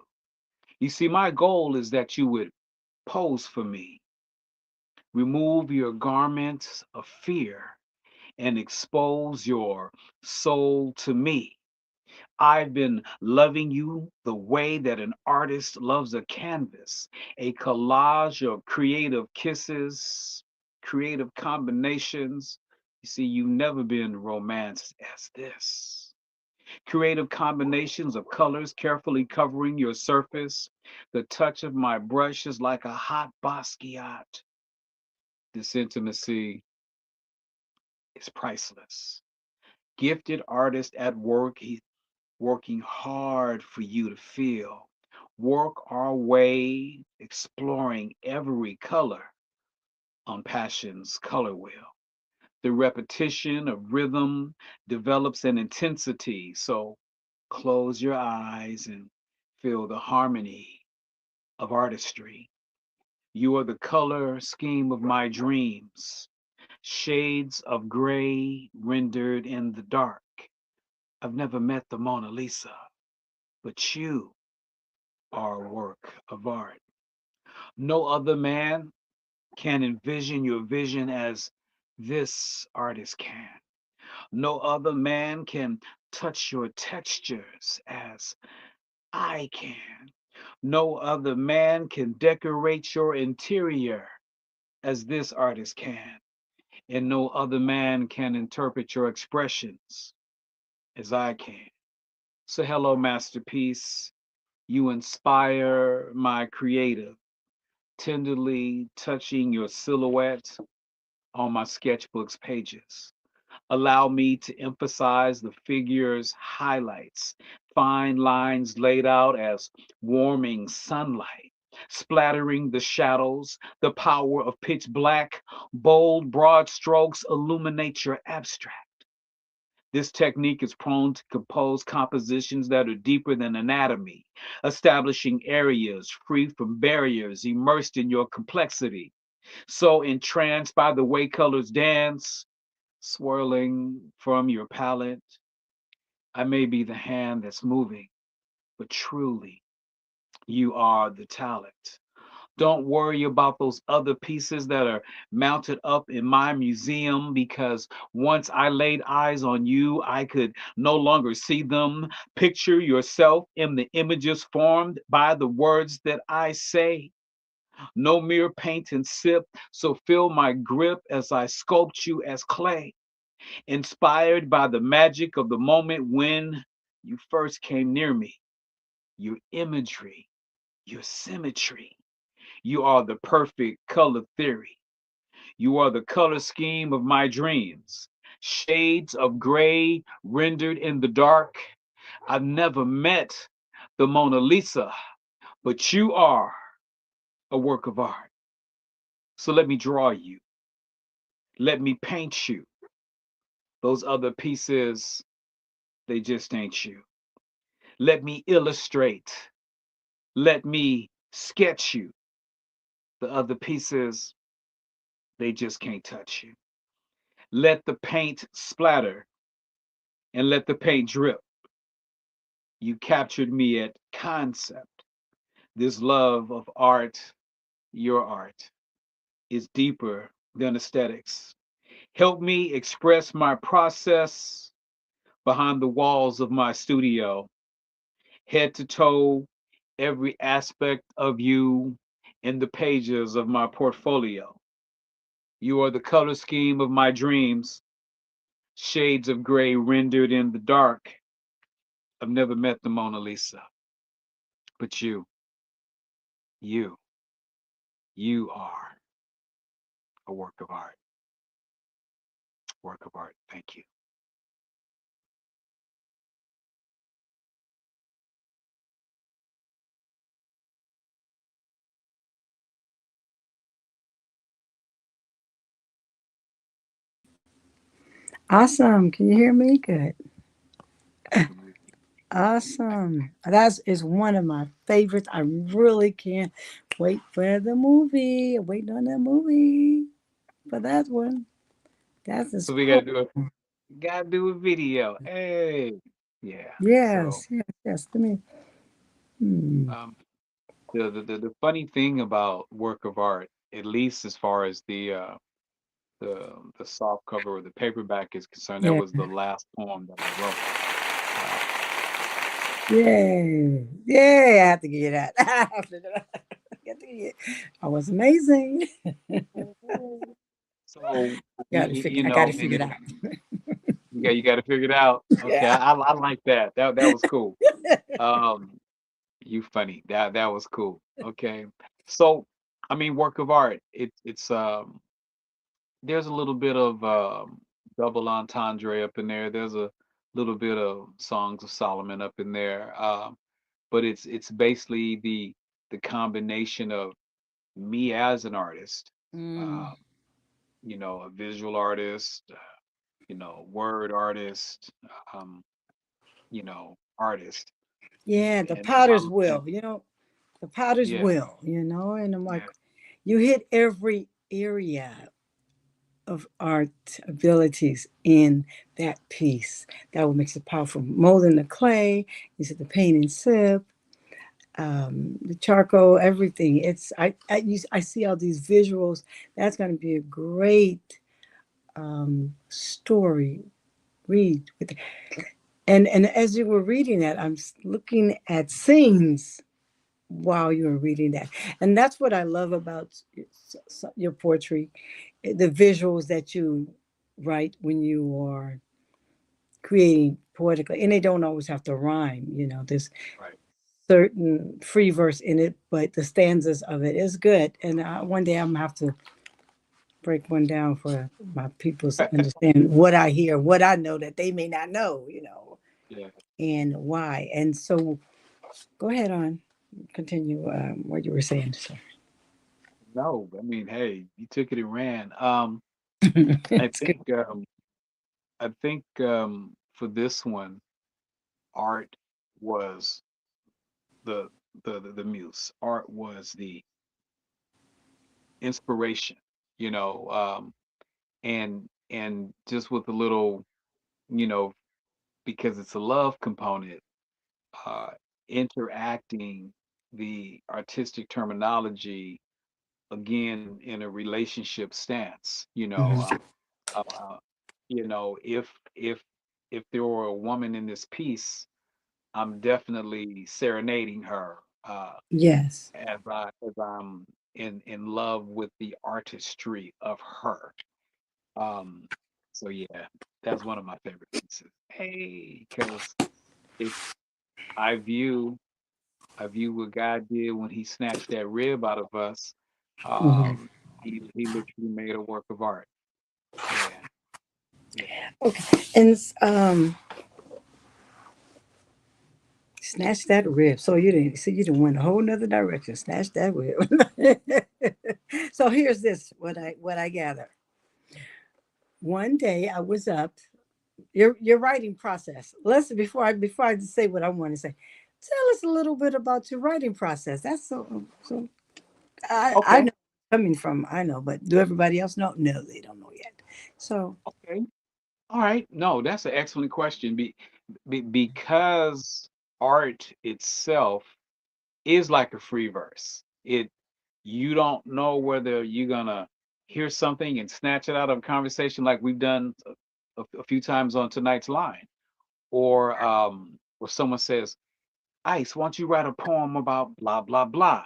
You see, my goal is that you would pose for me, remove your garments of fear, and expose your soul to me. I've been loving you the way that an artist loves a canvas, a collage of creative kisses, creative combinations. You see, you've never been romanced as this. Creative combinations of colors carefully covering your surface. The touch of my brush is like a hot Basquiat. This intimacy is priceless. Gifted artist at work, he's working hard for you to feel. Work our way, exploring every color on passion's color wheel. The repetition of rhythm develops an intensity. So close your eyes and feel the harmony of artistry. You are the color scheme of my dreams, shades of gray rendered in the dark. I've never met the Mona Lisa, but you are a work of art. No other man can envision your vision as this artist can. No other man can touch your textures as I can. No other man can decorate your interior as this artist can. And no other man can interpret your expressions as I can. So, hello, masterpiece. You inspire my creative, tenderly touching your silhouette on my sketchbook's pages. Allow me to emphasize the figure's highlights, fine lines laid out as warming sunlight, splattering the shadows, the power of pitch black, bold, broad strokes illuminate your abstract. This technique is prone to compose compositions that are deeper than anatomy, establishing areas free from barriers, immersed in your complexity. So entranced by the way colors dance, swirling from your palette, I may be the hand that's moving, but truly, you are the talent. Don't worry about those other pieces that are mounted up in my museum because once I laid eyes on you, I could no longer see them. Picture yourself in the images formed by the words that I say. No mere paint and sip, so feel my grip as I sculpt you as clay, inspired by the magic of the moment when you first came near me. Your imagery, your symmetry. You are the perfect color theory. You are the color scheme of my dreams. Shades of gray rendered in the dark. I've never met the Mona Lisa, but you are a work of art. So let me draw you. Let me paint you. Those other pieces, they just ain't you. Let me illustrate. Let me sketch you. The other pieces, they just can't touch you. Let the paint splatter and let the paint drip. You captured me at concept. This love of art, your art, is deeper than aesthetics. Help me express my process behind the walls of my studio, head to toe, every aspect of you in the pages of my portfolio. You are the color scheme of my dreams, shades of gray rendered in the dark. I've never met the Mona Lisa, but you, you are a work of art. Work of art. Thank you.
Awesome. Can you hear me? Good.
I can hear you.
Awesome. That is one of my favorites. I really can't wait for the movie. I'm waiting on that movie for that one. That is
So we
cool.
gotta do a video. Hey, yeah. So
Yes, yes, yes. Let me. Hmm.
um, the funny thing about work of art, at least as far as the soft cover or the paperback is concerned, that
Yeah.
was the last poem that I wrote. Uh,
Yay. Yay. I have to give you that. I have to get to get. I was amazing.
so
I got to
and
figure it
it,
out.
you got to figure it out. Okay,
Yeah.
I like that. That was cool. Um, you funny. That was cool. Okay, so I mean, work of art. It's there's a little bit of double entendre up in there. There's a little bit of Songs of Solomon up in there. But it's basically the combination of me as an artist,
Mm.
uh, a visual artist, word artist, artist,
Yeah, the
and
potter's
I'm
wheel, the potter's
yeah,
wheel, and I'm like,
yeah,
you hit every area of art abilities in that piece. That what makes it powerful. Molding the clay, you said the paint and sip, the charcoal, everything. I see all these visuals. That's going to be a great story read with, and as you were reading that, I'm looking at scenes while you were reading that, and that's what I love about your poetry, the visuals that you write when you are creating poetically, and they don't always have to rhyme. There's
right.
certain free verse in it, but the stanzas of it is good. And one day I'm gonna have to break one down for my people to understand what I hear, what I know that they may not know,
Yeah.
and why. And so, go ahead on, continue what you were saying. So.
No, I mean, hey, you took it and ran. I
It's good.
think for this one, art was the the muse. Art was the inspiration, you know, and just with a little, you know, because it's a love component, uh, interacting the artistic terminology again in a relationship stance.
Hmm.
You know, if there were a woman in this piece, I'm definitely serenading her
Yes.
as I'm in love with the artistry of her. Um, so yeah, that's one of my favorite pieces. Hey, because it's I view I view what God did when He snatched that rib out of us.
Hmm.
Um, he literally made a work of art. Yeah, yeah.
Okay. And snatch that rib. So you didn't went a whole nother direction. Snatch that rib. So here's this what I gather. One day I was up. Your writing process. Let's before I say what I want to say. Tell us a little bit about your writing process. That's so. I
Okay,
know coming from I know, but do everybody else know? No, they don't know yet. So.
okay. All right. No, that's an excellent question. Because art itself is like a free verse. You don't know whether you're gonna hear something and snatch it out of a conversation like we've done a few times on tonight's line, or someone says, "Ice, why don't you write a poem about blah blah blah?"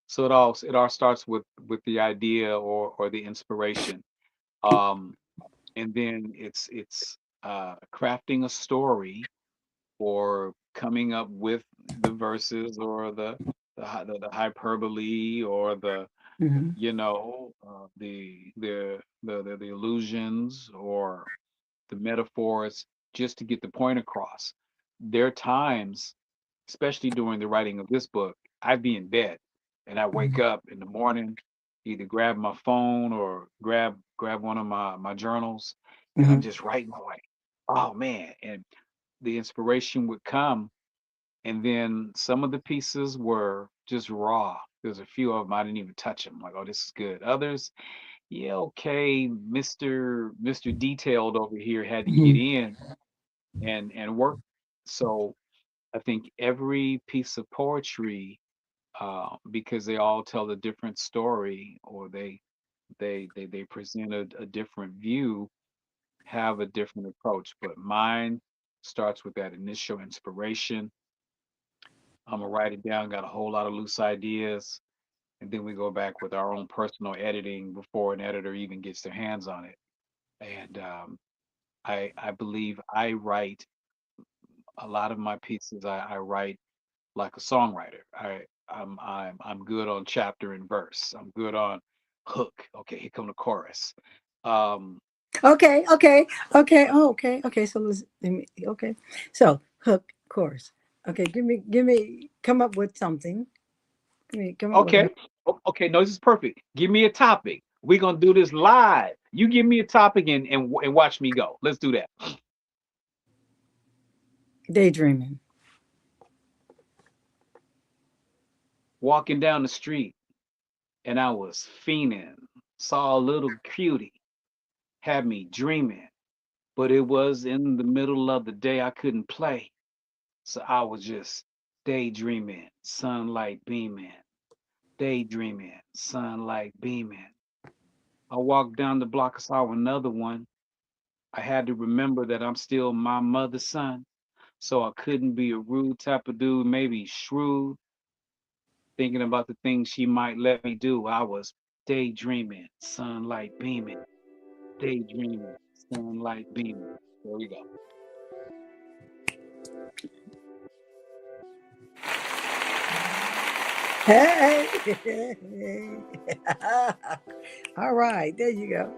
So it all starts with the idea or the inspiration, um, and then it's crafting a story or coming up with the verses or the hyperbole or
Mhm.
the illusions or the metaphors just to get the point across. There are times, especially during the writing of this book, I'd be in bed and I wake
Mhm.
up in the morning, either grab my phone or grab one of my journals, and I'm
Mhm.
just writing away. Oh man, and the inspiration would come, and then some of the pieces were just raw. There's a few of them I didn't even touch them. Like, oh, this is good. Others, yeah, okay, Mister Detailed over here had to get
Mhm.
in and work. So I think every piece of poetry, because they all tell a different story, or they present a different view, have a different approach. But mine starts with that initial inspiration. I'm gonna write it down, got a whole lot of loose ideas, and then we go back with our own personal editing before an editor even gets their hands on it. And I believe I write a lot of my pieces. I write like a songwriter. I'm good on chapter and verse. I'm good on hook. Okay, here come the chorus. Um,
Okay, okay, okay. Oh, okay. So okay. So hook course. Okay, come up with something. Come up with
okay, okay. No, this is perfect. Give me a topic. We're gonna do this live. You give me a topic and watch me go. Let's do that.
daydreaming.
Walking down the street and I was fiending. Saw a little cutie, had me dreaming. But it was in the middle of the day I couldn't play. So I was just daydreaming, sunlight beaming, daydreaming, sunlight beaming. I walked down the block, I saw another one. I had to remember that I'm still my mother's son, so I couldn't be a rude type of dude, maybe shrewd, thinking about the things she might let me do. I was daydreaming, sunlight beaming, daydreaming, sunlight beaming. There we go.
Hey. All right, there you go.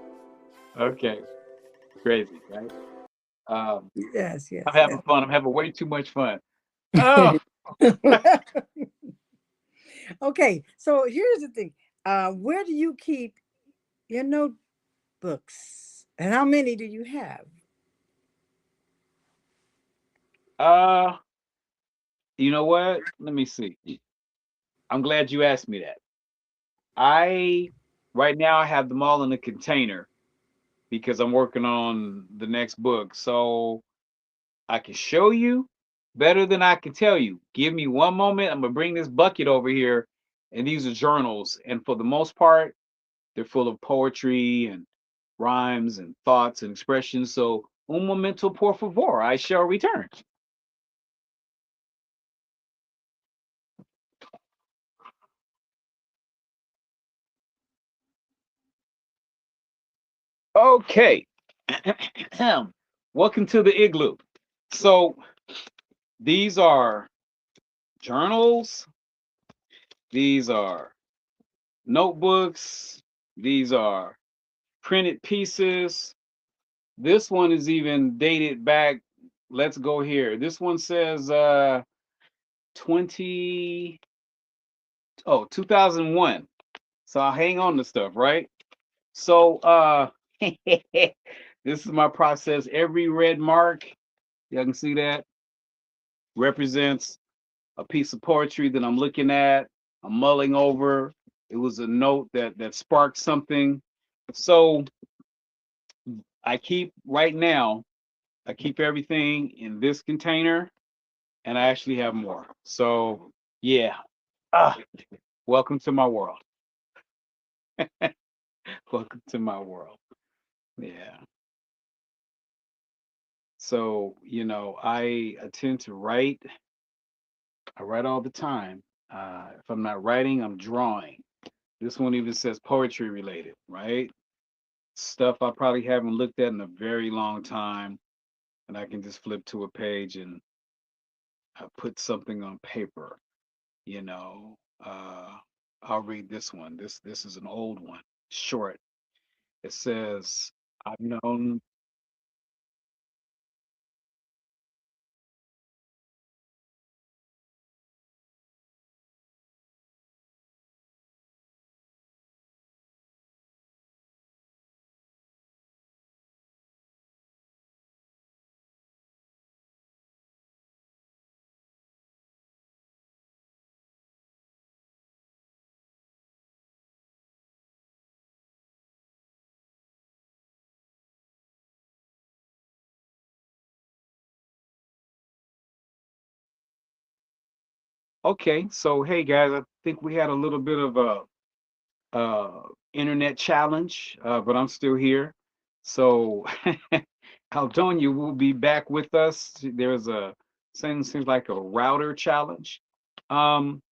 Okay, crazy, right? Um,
Yes,
I'm
yes,
having
yes.
fun. I'm having way too much fun. Oh,
Okay, so here's the thing. Where do you keep your notebooks, and how many do you have?
uh, you know what? Let me see. I'm glad you asked me that. I right now I have them all in a container because I'm working on the next book. So I can show you better than I can tell you. Give me one moment. I'm gonna bring this bucket over here and these are journals, and for the most part, they're full of poetry and rhymes and thoughts and expressions. So, un momento, por favor, I shall return. Okay. Welcome to the igloo. So, these are journals, these are notebooks, these are printed pieces. This one is even dated back. Let's go here. This one says 20 oh 2001. So I'll hang on to stuff, right? So this is my process. Every red mark, y'all can see that, represents a piece of poetry that I'm looking at, I'm mulling over. It was a note that sparked something. So I keep right now, I keep everything in this container, and I actually have more. So yeah. Ah, welcome to my world. Welcome to my world. Yeah. So, I tend to write. I write all the time. If I'm not writing, I'm drawing. This one even says poetry related, right? Stuff I probably haven't looked at in a very long time, and I can just flip to a page and put something on paper. You know, uh, I'll read this one. This is an old one, short. It says, "I've known." Okay, so hey guys, I think we had a little bit of a internet challenge, but I'm still here. So Aldonia will be back with us. There's a seems like a router challenge. Um,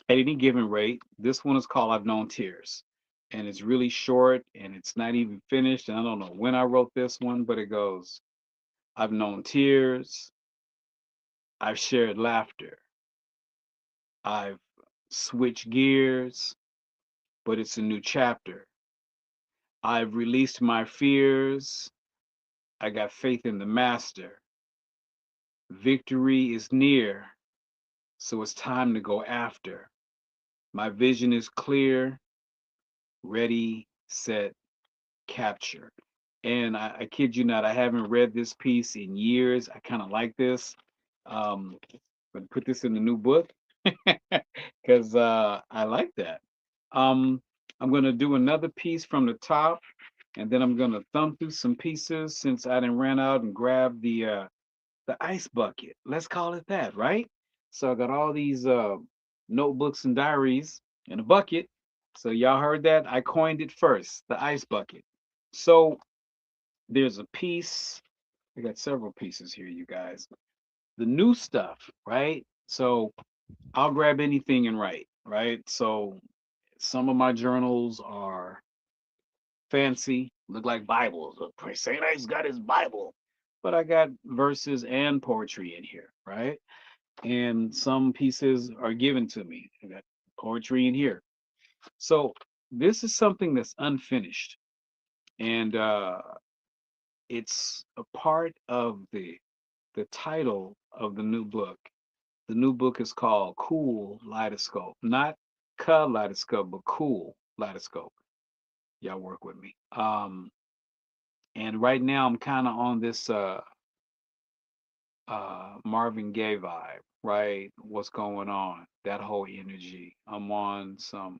at any given rate, this one is called "I've Known Tears," and it's really short and it's not even finished. And I don't know when I wrote this one, but it goes, "I've known tears, I've shared laughter, I've switched gears, but it's a new chapter. I've released my fears. I got faith in the master. Victory is near, so it's time to go after. My vision is clear, ready, set, capture." And I kid you not, I haven't read this piece in years. I kind of like this. But put this in the new book because I like that. Um, I'm going to do another piece from the top, and then I'm going to thumb through some pieces since I didn't ran out and grab the ice bucket. Let's call it that, right? So I got all these notebooks and diaries in a bucket. So y'all heard that? I coined it first, the ice bucket. So there's a piece. I got several pieces here, you guys. The new stuff, right? So I'll grab anything and write, right? So some of my journals are fancy, look like Bibles. Saint Ice got his Bible, but I got verses and poetry in here, right? And some pieces are given to me. I got poetry in here. So this is something that's unfinished, and it's a part of the title of the new book. The new book is called Cool Lightoscope, not Kaleidoscope, but Cool Lightoscope. Y'all work with me. And right now I'm kind of on this Marvin Gaye vibe, right? What's going on? That whole energy. I'm on some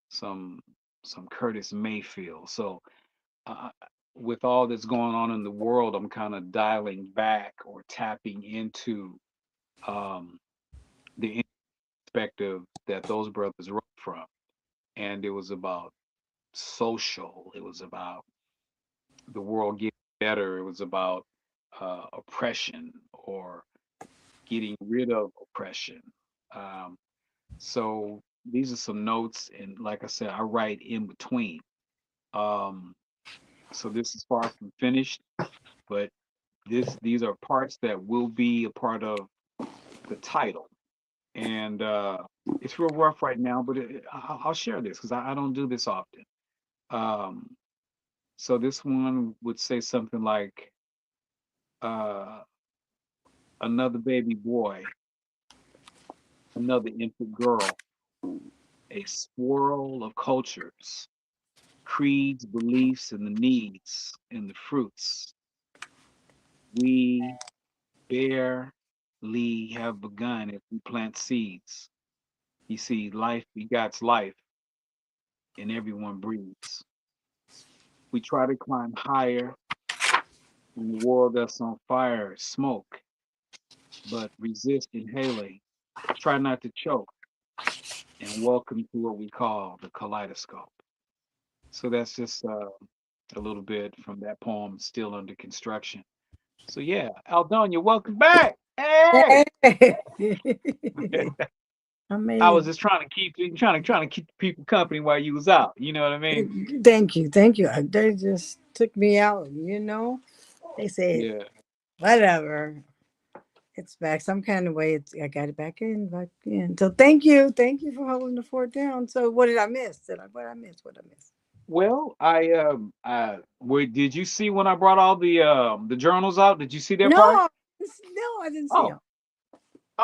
some Curtis Mayfield. So uh, with all that's going on in the world, I'm kind of dialing back or tapping into um, the perspective that those brothers wrote from. And it was about social, it was about the world getting better, it was about oppression or getting rid of oppression. Um, so these are some notes, and like I said, I write in between. Um, so this is far from finished, but these are parts that will be a part of the title. And it's real rough right now, but I'll share this because I don't do this often. Um, so this one would say something like, uh, another baby boy, another infant girl, a swirl of cultures, creeds, beliefs, and the needs and the fruits. We barely have begun if we plant seeds. You see, life begats life, and everyone breathes. We try to climb higher in the world that's on fire, smoke, but resist inhaling. Try not to choke, and welcome to what we call the kaleidoscope. So that's just a little bit from that poem, Still Under Construction. So yeah, Aldonia, welcome back. Hey,
Hey!
I was
Amazing.
just trying to keep the people company while you was out. You know what I mean?
Thank you. Thank you. They just took me out, They said,
Yeah.
whatever. It's back some kind of way. I got it back in. So thank you. Thank you for holding the fort down. So what did I miss? What I miss? What I miss?
Well, where did you see when I brought all the journals out? Did you see that part?
No, no, I didn't see
Oh,
him.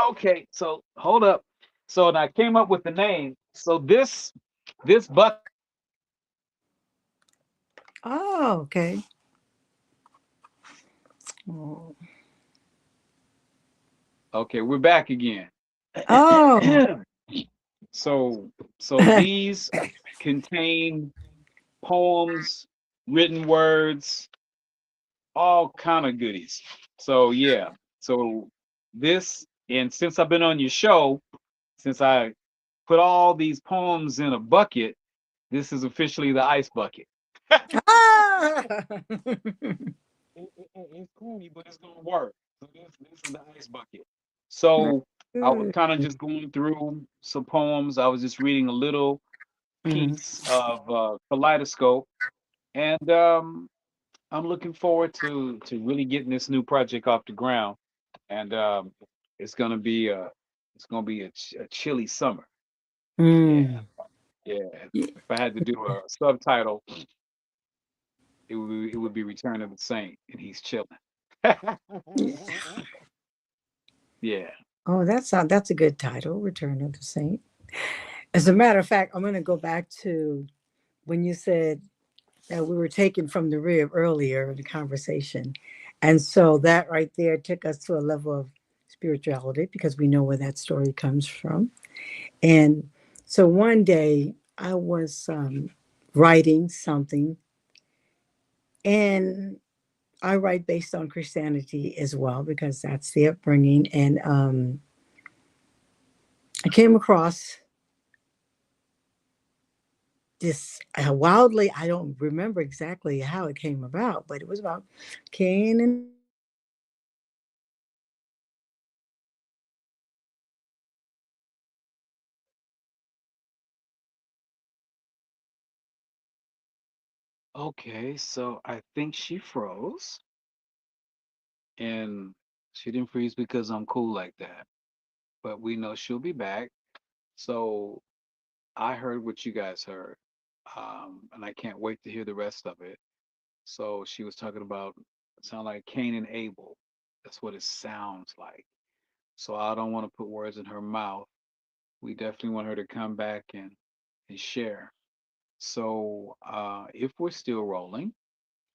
okay. So hold up. So and I came up with the name. So this bucket.
Oh, okay. Oh,
Okay, we're back again.
oh.
So so these contain poems, written words, all kind of goodies. So yeah. So this, and since I've been on your show, since I put all these poems in a bucket, this is officially the ice bucket.
Ah!
It's corny, but it's gonna work. So this is the ice bucket. So I was
Good.
kind of just going through some poems. I was just reading a little
Mhm.
piece of Kaleidoscope, and I'm looking forward to really getting this new project off the ground. And it's gonna be a chilly summer. Yeah,
Mm.
yeah. If I had to do a subtitle, it would be Return of the Saint, and he's chilling. Yeah.
Oh, that's a good title, Return of the Saint. As a matter of fact, I'm going to go back to when you said that we were taken from the rib earlier in the conversation. And so that right there took us to a level of spirituality because we know where that story comes from. And so one day I was writing something, and I write based on Christianity as well because that's the upbringing. And I came across this wildly, I don't remember exactly how it came about, but it was about Cain and Abel.
Okay, so I think she froze, and she didn't freeze because I'm cool like that. But we know she'll be back. So I heard what you guys heard, and I can't wait to hear the rest of it. So she was talking about, it sound like Cain and Abel. That's what it sounds like. So I don't want to put words in her mouth. We definitely want her to come back and share. So if we're still rolling,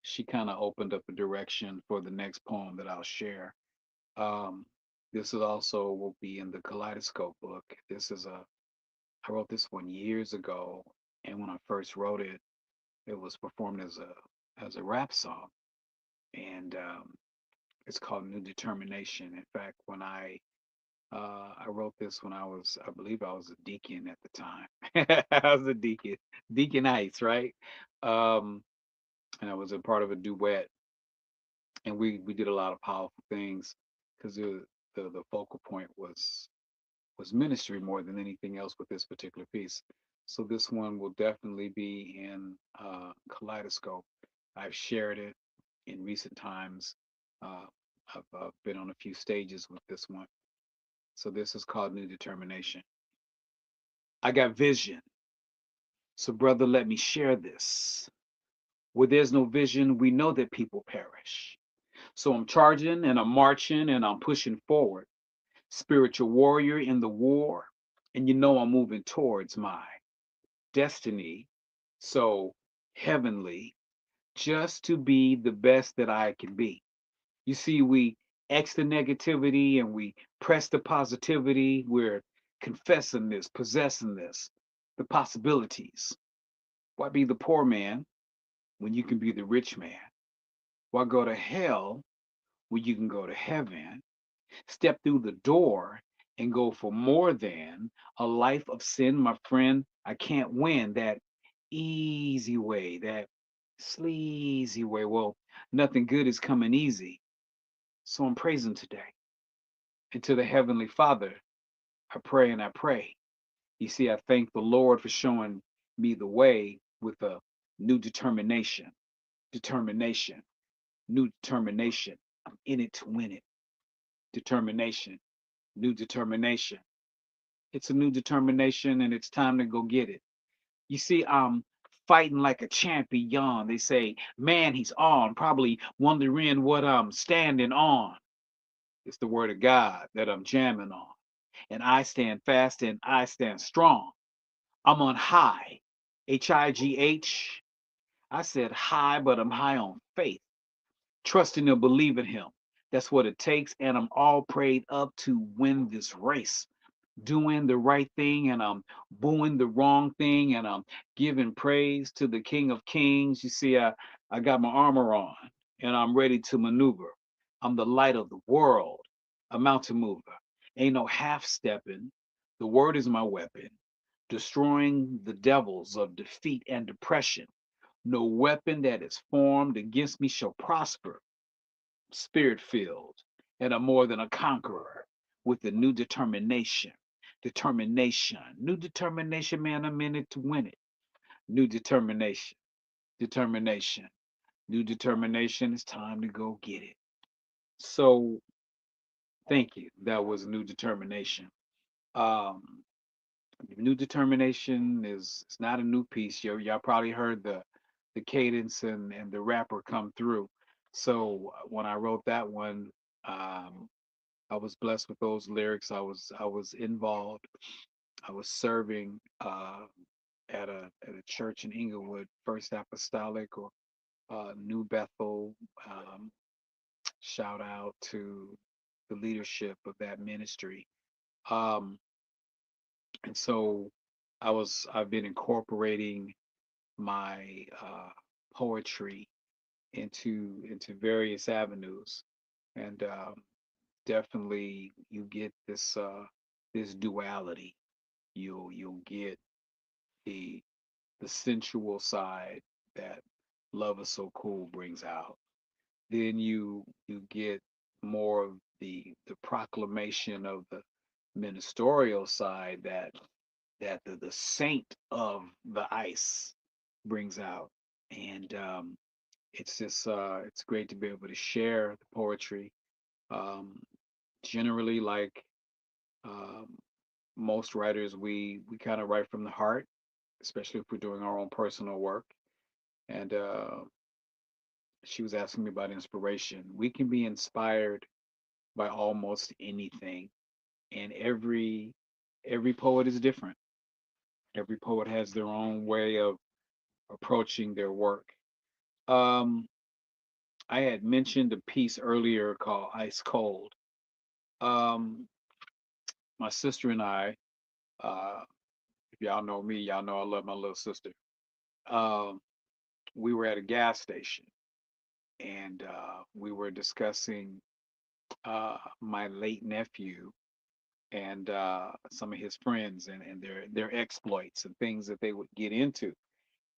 she kind of opened up a direction for the next poem that I'll share. Um, this is also will be in the Kaleidoscope book. I wrote this one years ago, and when I first wrote it, it was performed as a rap song, and it's called New Determination. In fact, when I I wrote this when I believe I was a deacon at the time. I was a deacon, Deacon Ice, right? Um, and I was a part of a duet, and we did a lot of powerful things because the focal point was ministry more than anything else with this particular piece. So this one will definitely be in Kaleidoscope. I've shared it in recent times. Uh, I've been on a few stages with this one. So this is called New Determination. I got vision. So, brother, let me share this. Where there's no vision, we know that people perish. So I'm charging and I'm marching and I'm pushing forward. Spiritual warrior in the war. And you know I'm moving towards my destiny. So heavenly, just to be the best that I can be. You see, we X the negativity and we press the positivity. We're confessing this, possessing this, the possibilities. Why be the poor man when you can be the rich man? Why go to hell when you can go to heaven? Step through the door and go for more than a life of sin, my friend. I can't win that easy way, that sleazy way. Well, nothing good is coming easy. So I'm praising today. And to the Heavenly Father, I pray and I pray. You see, I thank the Lord for showing me the way with a new determination. Determination, new determination. I'm in it to win it. Determination, new determination. It's a new determination and it's time to go get it. You see, I'm fighting like a champion. They say, man, he's on, probably wondering what I'm standing on. It's the word of God that I'm jamming on. And I stand fast and I stand strong. I'm on high. High. I said high, but I'm high on faith. Trusting and believing him. That's what it takes. And I'm all prayed up to win this race. Doing the right thing and I'm booing the wrong thing and I'm giving praise to the King of Kings. You see, I got my armor on and I'm ready to maneuver. I'm the light of the world, a mountain mover. Ain't no half stepping. The word is my weapon, destroying the devils of defeat and depression. No weapon that is formed against me shall prosper. Spirit filled, and I'm more than a conqueror with a new determination. Determination. New determination, man. I'm in it to win it. New determination. Determination. New determination. It's time to go get it. So thank you. That was new determination. Um, new determination is it's not a new piece. Y'all probably heard the cadence and the rapper come through. So when I wrote that one, um, I was blessed with those lyrics. I was involved. I was serving at a church in Inglewood, First Apostolic or New Bethel. Um, Shout out to the leadership of that ministry. Um, and so I've been incorporating my poetry into various avenues, and definitely you get this duality. You'll get the the sensual side that Love Is So Cool brings out. Then you get more of the proclamation of the ministerial side that the saint of the ice brings out. And it's just it's great to be able to share the poetry. Um, Generally, like um, most writers, we kind of write from the heart, especially if we're doing our own personal work. And she was asking me about inspiration. We can be inspired by almost anything, and every poet is different. Every poet has their own way of approaching their work. Um, I had mentioned a piece earlier called Ice Cold. Um, my sister and I, uh, if y'all know me, y'all know I love my little sister. Um, we were at a gas station and we were discussing my late nephew and some of his friends and their exploits and things that they would get into.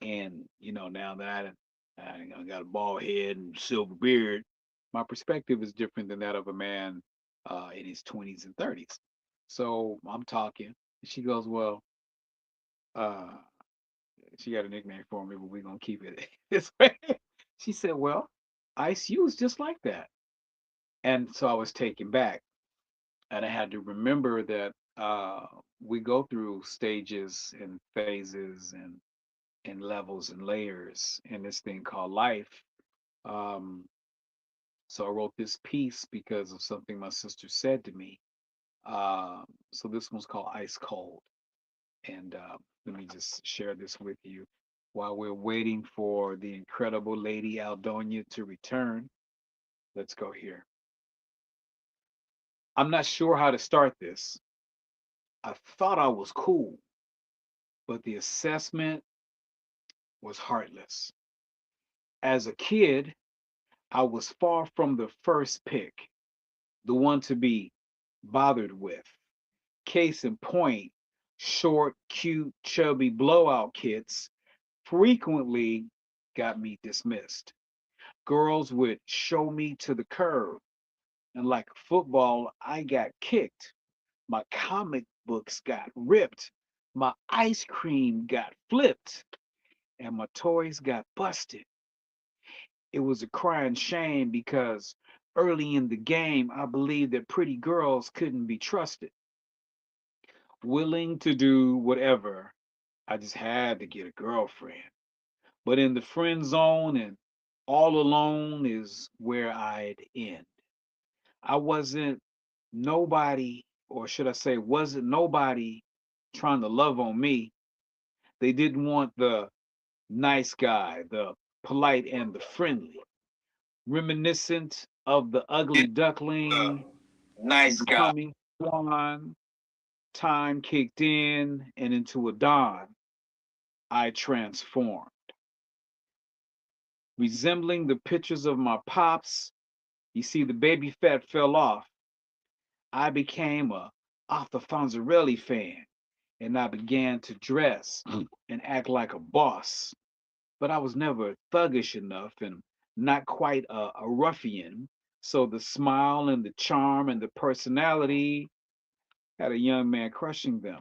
And now that I got a bald head and silver beard, my perspective is different than that of a man in his 20s and 30s. So I'm talking, and she goes, "Well, uh, she got a nickname for me, but we're gonna keep it this way." She said, "Well, Ice, you was just like that." And so I was taken back, and I had to remember that we go through stages and phases and levels and layers in this thing called life. Um, so I wrote this piece because of something my sister said to me. So this one's called Ice Cold. And let me just share this with you while we're waiting for the incredible Lady Aldonia to return. Let's go here. I'm not sure how to start this. I thought I was cool, but the assessment was heartless. As a kid, I was far from the first pick, the one to be bothered with. Case in point, short, cute, chubby blowout kids frequently got me dismissed. Girls would show me to the curb, and like football, I got kicked. My comic books got ripped. My ice cream got flipped, and my toys got busted. It was a crying shame because early in the game, I believed that pretty girls couldn't be trusted. Willing to do whatever, I just had to get a girlfriend. But in the friend zone and all alone is where I'd end. I wasn't nobody, or should I say, wasn't nobody trying to love on me. They didn't want the nice guy, the polite and the friendly, reminiscent of the ugly duckling
Nice guy.
becoming swan. Time kicked in, and into a dawn, I transformed. Resembling the pictures of my pops, you see, the baby fat fell off. I became a Arthur Fonzarelli fan, and I began to dress and act like a boss. But I was never thuggish enough and not quite a ruffian. So the smile and the charm and the personality had a young man crushing them.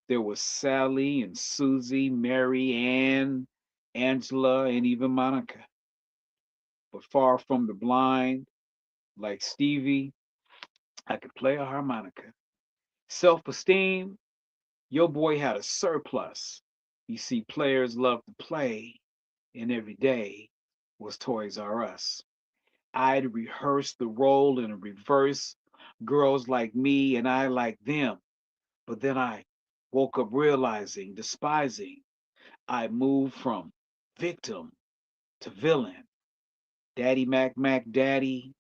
There was Sally and Susie, Mary Ann, Angela, and even Monica. But far from the blind, like Stevie, I could play a harmonica. Self esteem, your boy had a surplus. You see, players love to play, and every day was Toys R Us. I'd rehearse the role in reverse, girls like me and I like them. But then I woke up realizing, despising, I moved from victim to villain. Daddy Mac Mac Daddy,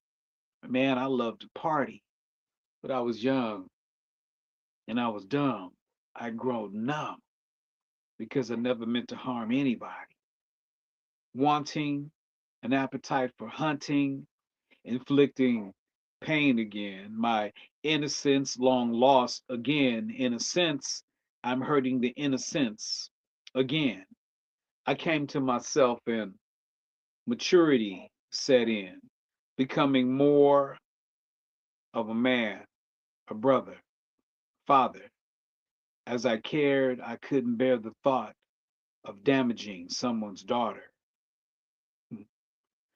man, I loved to party, but I was young and I was dumb. I'd grown numb because I never meant to harm anybody. Wanting an appetite for hunting, inflicting pain again, my innocence long lost again. In a sense, I'm hurting the innocence again. I came to myself and maturity set in, becoming more of a man, a brother, father. As I cared, I couldn't bear the thought of damaging someone's daughter.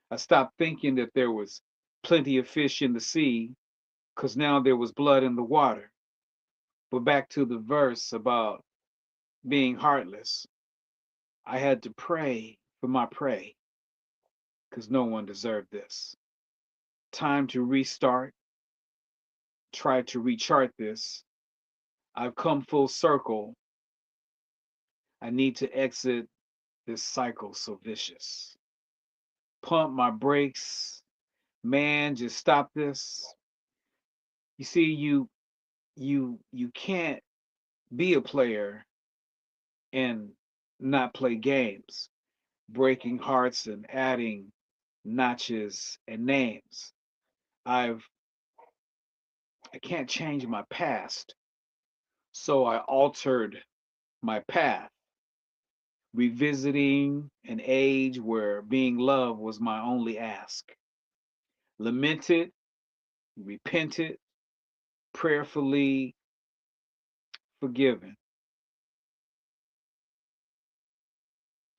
I stopped thinking that there was plenty of fish in the sea, because now there was blood in the water. But back to the verse about being heartless, I had to pray for my prey, because no one deserved this. Time to restart, try to rechart this. I've come full circle. I need to exit this cycle so vicious. Pump my brakes. Man, just stop this. You see, you can't be a player and not play games, breaking hearts and adding notches and names. I've I can't change my past. So I altered my path, revisiting an age where being loved was my only ask. Lamented, repented, prayerfully forgiven,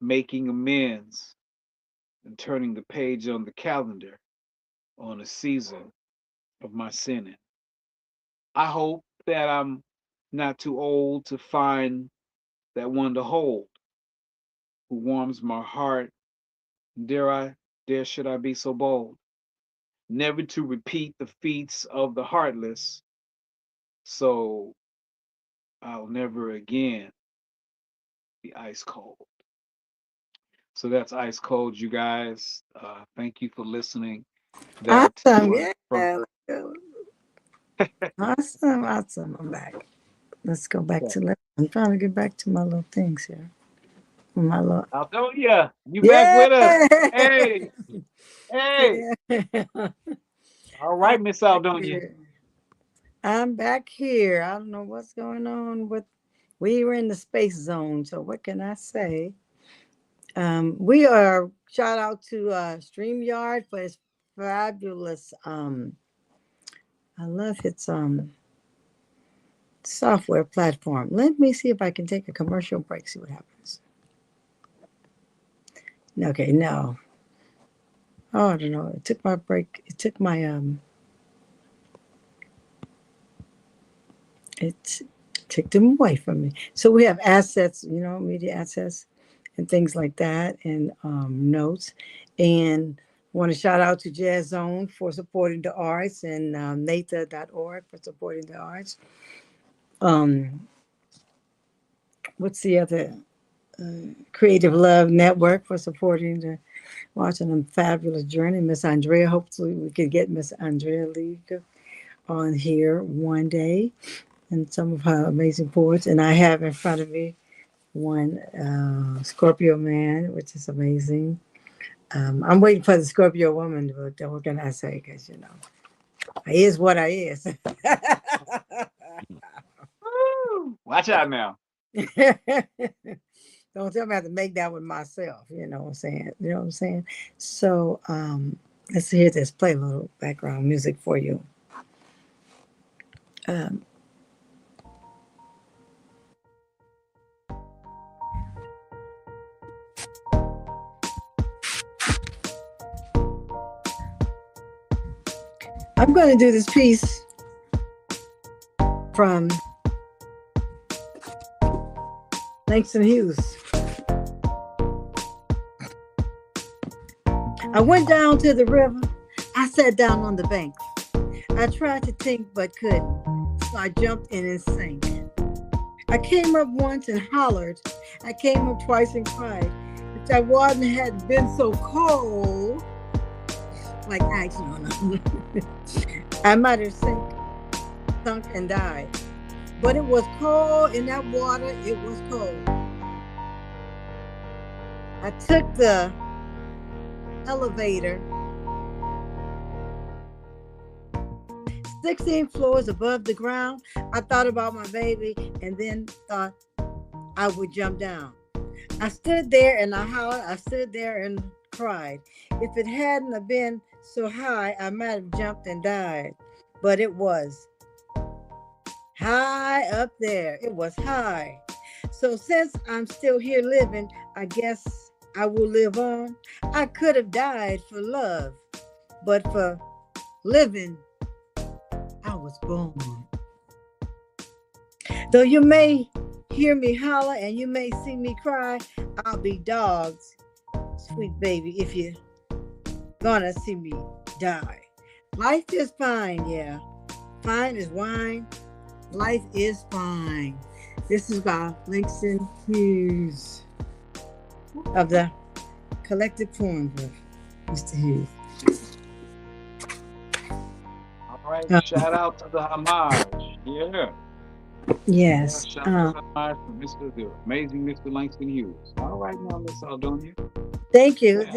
making amends and turning the page on the calendar on a season of my sinning. I hope that I'm not too old to find that one to hold, who warms my heart. Dare I, dare should I be so bold, never to repeat the feats of the heartless, so I'll never again be ice cold. So that's ice cold, you guys. Thank you for listening. That
Awesome.
was
Yeah.
from
Awesome. Awesome. I'm back. Let's go back to I'm trying to get back to my little things here. My little
Aldonia. You back
yeah.
with us? Hey, hey.
Yeah.
All
I'm
right, Miss
back
Aldonia.
here. I'm back here. I don't know what's going on with we were in the space zone, so what can I say? We are shout out to StreamYard for its fabulous I love its software platform. Let me see if I can take a commercial break, see what happens. Okay, no. Oh, I don't know. It took my break. It took my it took them away from me. So we have assets, media assets and things like that, and notes. And want to shout out to Jazz Zone for supporting the arts and Natha.org for supporting the arts. Um, what's the other? Creative Love Network for supporting the watching them fabulous journey. Miss Andrea, hopefully we could get Miss Andrea League on here one day and some of her amazing poets. And I have in front of me one Scorpio man, which is amazing. I'm waiting for the Scorpio woman, but what can I say? Because, I is what I is.
Woo! Watch out now.
Don't tell me I have to make that with myself. You know what I'm saying? You know what I'm saying? So let's hear this. Play a little background music for you. Um, I'm going to do this piece from Langston Hughes. I went down to the river. I sat down on the bank. I tried to think but couldn't. So I jumped in and sank. I came up once and hollered. I came up twice and cried. If that water had been so cold, like ice, no. I might have sunk and died. But it was cold in that water. It was cold. I took the elevator 16 floors above the ground. I thought about my baby and then thought I would jump down. I stood there and I hollered. I stood there and cried. If it hadn't have been so high, I might have jumped and died. But it was high up there. It was high. So since I'm still here living, I guess I will live on. I could have died for love, but for living, I was born. Though you may hear me holler and you may see me cry, I'll be dogs, sweet baby, if you're gonna see me die. Life is fine, yeah. Fine as wine. Life is fine. This is by Langston Hughes of the collected poems of Mr. Hughes.
All right.
Uh,
Shout out to the homage. Yeah. Yeah.
yes.
Shout out to the homage for the amazing Mr. Langston Hughes. All right now, Miss Aldonia.
Thank you.
Yeah.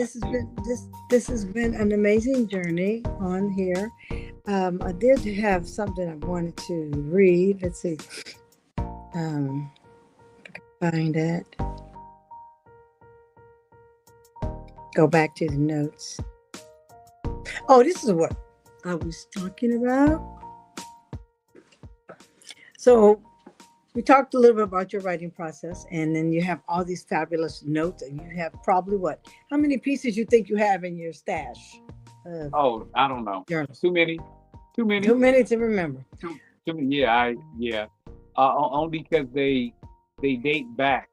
This has been an amazing journey on here. I did have something I wanted to read. Let's see. Um, find it. Go back to the notes. Oh, this is what I was talking about. So we talked a little bit about your writing process, and then you have all these fabulous notes, and you have probably what? How many pieces you think you have in your stash of
Oh, I don't know.
journals?
Too many. Too many.
Too many to remember.
Too many. Yeah, yeah. Only because they date back.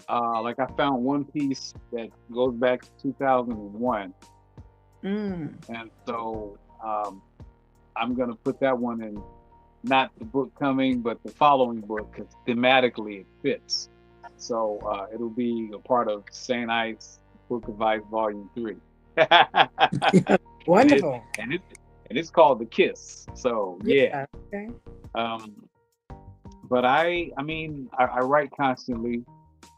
Like I found one piece that goes back to 2001,
Mm.
and so I'm gonna put that one in, not the book coming, but the following book, because thematically it fits. So it'll be a part of Saint Ice Book of Ice Volume 3. and it
Wonderful.
and it and it's called The Kiss. So yeah.
Yeah. Okay.
Um, but I write constantly.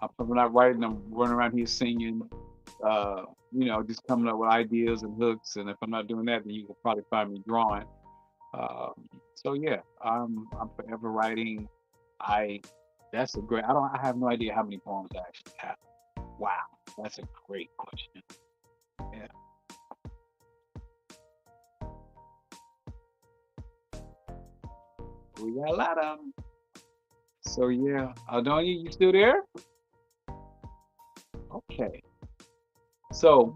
If I'm not writing, I'm running around here singing. Uh, just coming up with ideas and hooks. And if I'm not doing that, then you will probably find me drawing. Um, so yeah, I'm forever writing. I That's a great. I have no idea how many poems I actually have. Wow, that's a great question. Yeah, we got a lot of them. So yeah, Aldonia, you still there? Okay. So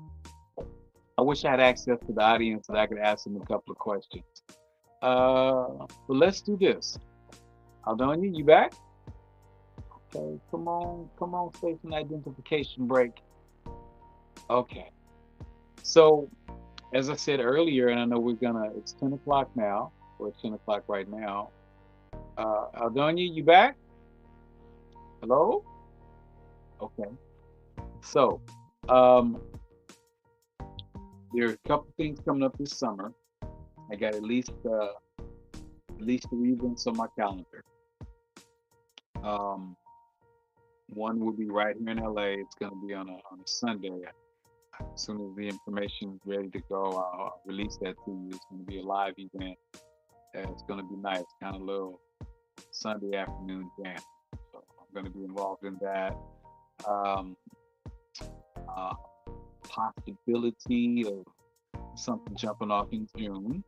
I wish I had access to the audience so that I could ask them a couple of questions. But let's do this. Aldonia, you back? Okay, come on, station identification break. Okay. So as I said earlier, and I know it's 10 o'clock now, or it's 10 o'clock right now. Aldonia, you back? Hello? Okay. So, um, there are a couple things coming up this summer. I got at least three events on my calendar. Um, One will be right here in LA. It's going to be on a Sunday. As soon as the information is ready to go, I'll release that to you. It's going to be a live event. It's going to be nice, kind of little Sunday afternoon jam. So I'm going to be involved in that. Um, uh, Possibility of something jumping off in June,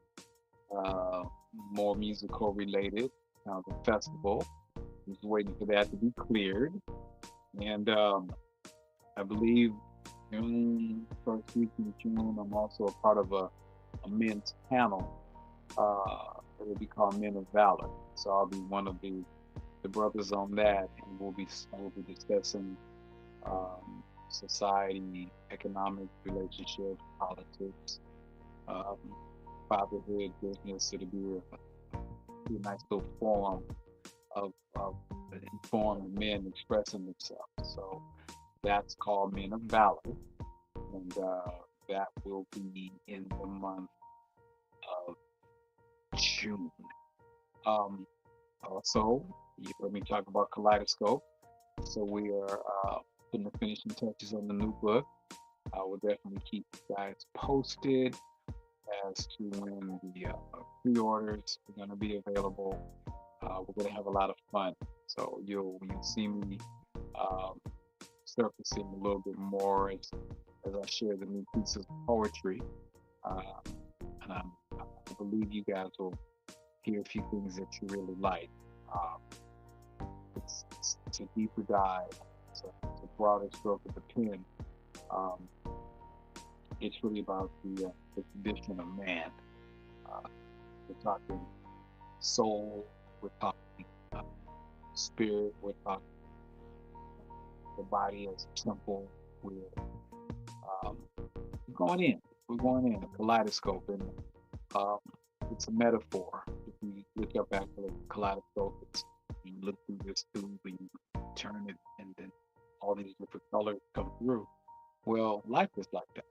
uh, more musical related, the festival. Just waiting for that to be cleared. And I believe June, first week in June, I'm also a part of a men's panel. It will be called Men of Valor. So I'll be one of the brothers on that, and we'll be discussing society, economic relationships, politics, um, fatherhood, business. It'll be a nice little forum of informed men expressing themselves. So that's called Men of Valor, and that will be in the month of June. Um, Also, you heard me talk about Kaleidoscope. So we are putting the finishing touches on the new book. I will definitely keep you guys posted as to when the pre-orders are going to be available. We're going to have a lot of fun. So you'll see me um, surfacing a little bit more as I share the new pieces of poetry. Uh, and I believe you guys will hear a few things that you really like. Um, it's a deeper dive. It's a broader stroke of the pen. Um, it's really about the condition of man. Uh, we're talking soul. We're talking uh, spirit. We're talking the body as a temple. Um, we're going in. We're going in a kaleidoscope, and um, it's a metaphor. If you look up at the kaleidoscope, you look through this tube and you turn it, and then all these different colors come through. Well, life is like that.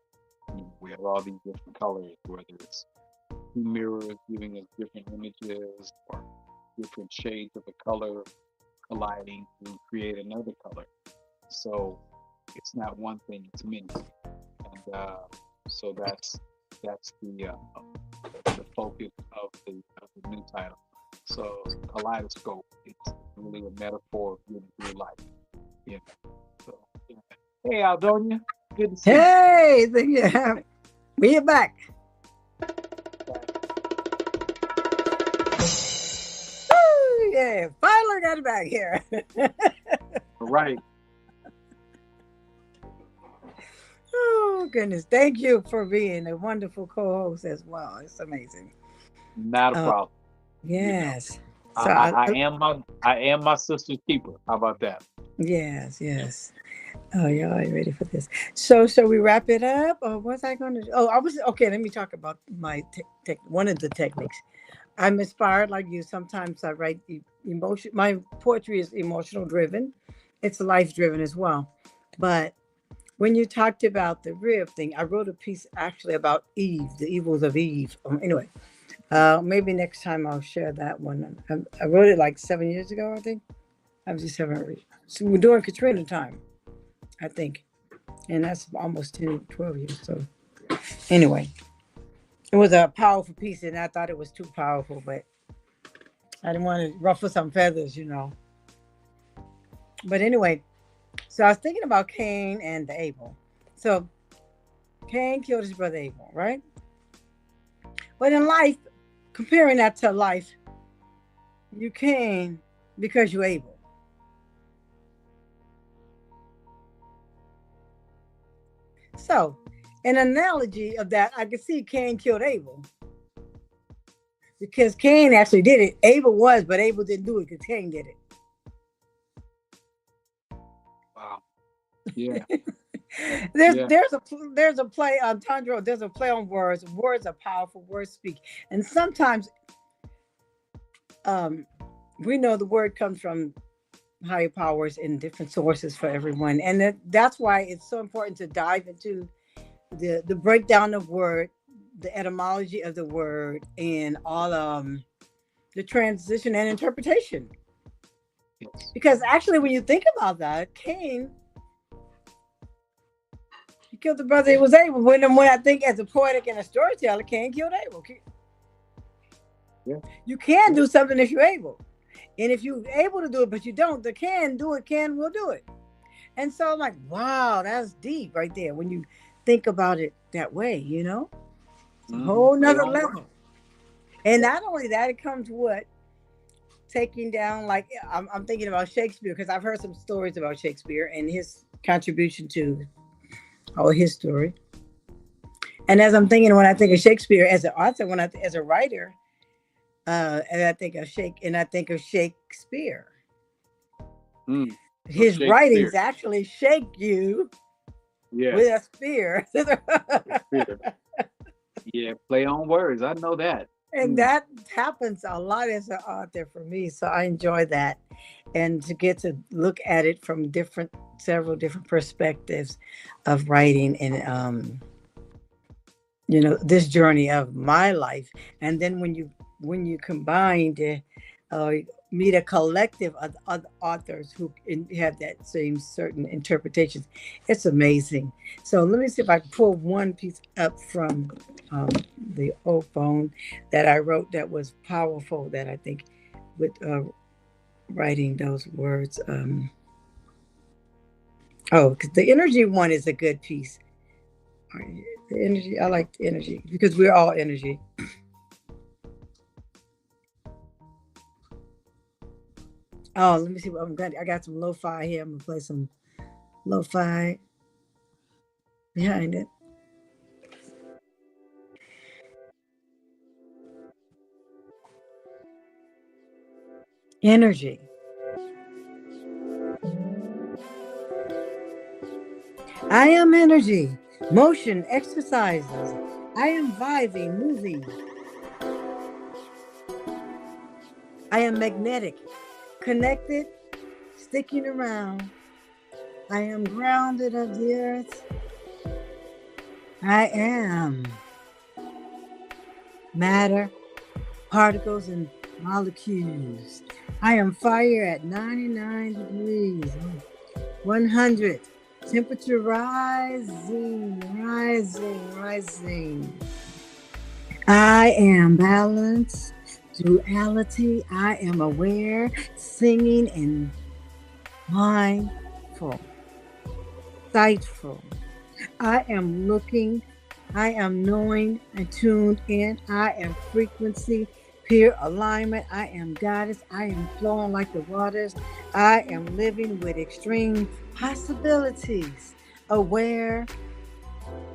We have all these different colors, whether it's two mirrors giving us different images or different shades of a color colliding to create another color. So it's not one thing; it's many. And so that's the focus of the new title. So kaleidoscope, it's really a metaphor of getting through life. Yeah. So, yeah. Hey Aldonia, good to see you.
Hey, yeah, we're back. Woo, yeah, finally got it back here.
All right,
Oh, goodness. Thank you for being a wonderful co host as well. It's amazing.
not a
Oh,
problem. You know,
yes.
I,
So,
I, I am my sister's keeper. How about that?
yes, yes. Oh, y'all ain't ready for this. So, shall we wrap it up? Or was I going to? Oh, I was. Okay, let me talk about my one of the techniques. I'm inspired like you. Sometimes I write emotion. My poetry is emotional driven, it's life driven as well. But when you talked about the rib thing, I wrote a piece actually about Eve, the evils of Eve. Anyway, maybe next time I'll share that one. I wrote it like 7 years ago, I think. I was just having, so we're doing Katrina time, I think. And that's almost 10, 12 years. So anyway, it was a powerful piece and I thought it was too powerful, but I didn't want to ruffle some feathers, you know. But anyway, so I was thinking about Cain and Abel. So Cain killed his brother Abel, right? But in life, comparing that to life, you can because you're able. So, an analogy of that, I can see Cain killed Abel because Cain actually did it. Abel was, but Abel didn't do it because Cain did
Wow. Yeah.
it.
Yeah.
There's a play on Tandro. There's a play on words. Words are powerful. Words speak, and sometimes um, we know the word comes from higher powers in different sources for everyone, and that's why it's so important to dive into the breakdown of word, the etymology of the word, and all the transition and interpretation.
Yes.
Because actually, when you think about that, Cain he killed the brother he was able. When I think as a poetic and a storyteller, Cain killed Abel.
Yeah.
You can
Yeah.
do something if you're able, and if you're able to do it, but you don't, the can do it. Can will do it. And so I'm like, wow, that's deep right there. When you think about it that way, it's a whole
Play
nother
on work.
level. And
Yeah.
not only that, it comes what taking down, like I'm thinking about Shakespeare because I've heard some stories about Shakespeare and his contribution to all his story. And as I'm thinking, when I think of Shakespeare as an author, as a writer, and I think of Shakespeare.
Mm. So
His writings
Shakespeare.
actually shake you with
Yes.
a spear.
Shakespeare. Yeah. Play on words. I know that.
And
Mm.
that happens a lot as an author for me. So I enjoy that. And to get to look at it from several different perspectives of writing and, this journey of my life. And then when you combine uh, meet a collective of other authors who have that same certain interpretations, it's amazing. So let me see if I can pull one piece up from um, the old phone that I wrote that was powerful. That I think with writing those words. Oh, 'cause the energy one is a good piece. The energy, I like the energy because we're all energy. Oh, let me see what I'm gonna. I got some lo-fi here. I'm gonna play some lo-fi behind it. Energy. I am energy. Motion, exercises. I am vibing, moving. I am magnetic, connected, sticking around. I am grounded of the earth. I am matter, particles, and molecules. I am fire at 99 degrees, 100. Temperature rising, rising, rising. I am balance, duality. I am aware, singing and mindful, sightful. I am looking, I am knowing and tuned in. I am frequency, pure alignment. I am goddess. I am flowing like the waters. I am living with extreme possibilities. Aware,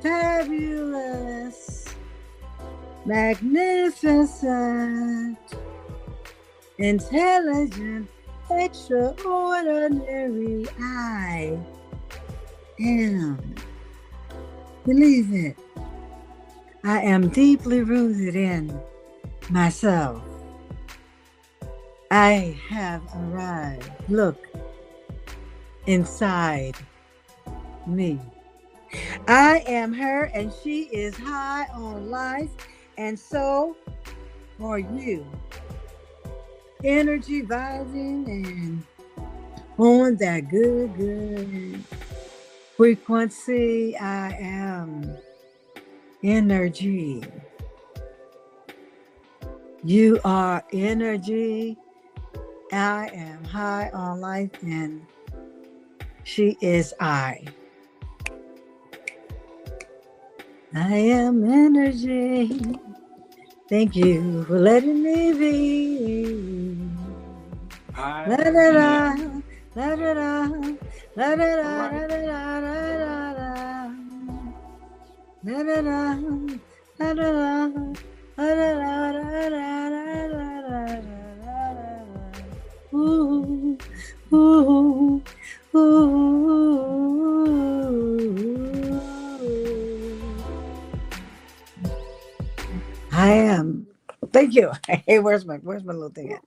fabulous, magnificent, intelligent, extraordinary. I am. Believe it. I am deeply rooted in myself. I have arrived. Look inside me. I am her and she is high on life, and so are you. Energy vibing and on that good frequency. I am energy. You are energy. I am high on life and she is I. I am energy. Thank you for letting me be.
I
La da da,
am.
la da da, la da
All
da,
right.
la da da, la da da, la da da, la da da, la da da, la da da, la da da. Ooh, ooh, ooh. I am. Thank you. Hey, where's my little thing at?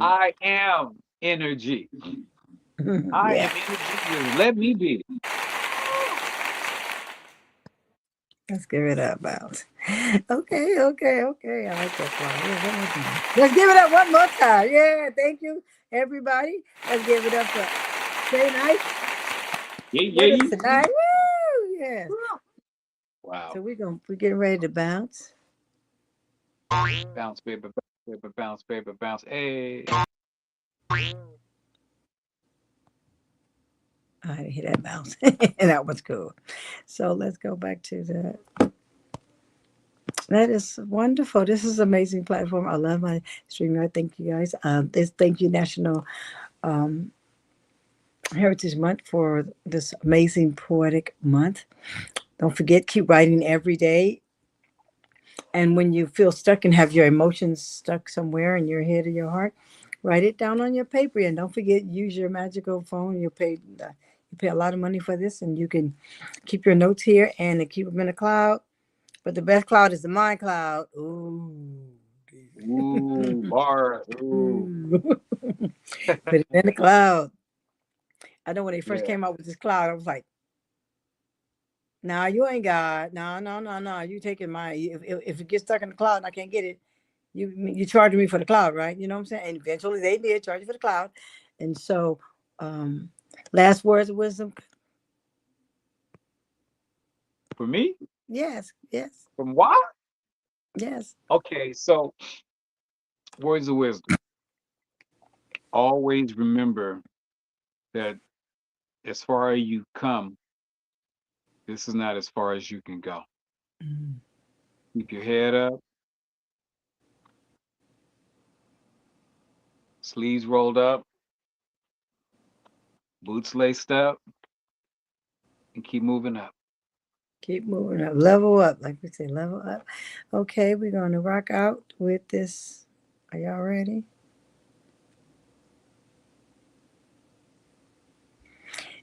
I am energy. I
Yeah.
am energy. Just let me be.
Let's give it up, Bounce. Okay. I like that part. Yeah, one more time. Let's give it up one more time. Yeah, thank you, everybody. Let's give it up for Saint Ice
Yeah,
with us
yeah.
tonight. Woo! Yes. So
Wow.
we're getting ready to bounce.
Bounce, baby, bounce, baby, bounce, baby, bounce. Hey.
I didn't hear that bounce. That was cool. So let's go back to that. That is wonderful. This is an amazing platform. I love my streaming. I thank you guys. This thank you National um, Heritage Month for this amazing poetic month. Don't forget, keep writing every day. And when you feel stuck and have your emotions stuck somewhere in your head or your heart, write it down on your paper. And don't forget, use your magical phone. You pay a lot of money for this, and you can keep your notes here and keep them in the cloud. But the best cloud is the mind cloud. Ooh.
Ooh, bar. Ooh.
Ooh. Put it in the cloud. I know when they first
Yeah.
came out with this cloud, I was like, "Nah, you ain't God. No. You taking my if it gets stuck in the cloud and I can't get it, you charging me for the cloud, right? You know what I'm saying?" And eventually they did charge you for the cloud. And so, um, last words of wisdom.
For me?
Yes,
From what?
yes.
Okay, so words of wisdom. Always remember that as far as you come, this is not as far as you can go.
Mm.
Keep your head up, sleeves rolled up, boots laced up, and keep moving up.
Keep moving up, level up, like we say, level up. Okay, we're gonna rock out with this. Are y'all ready?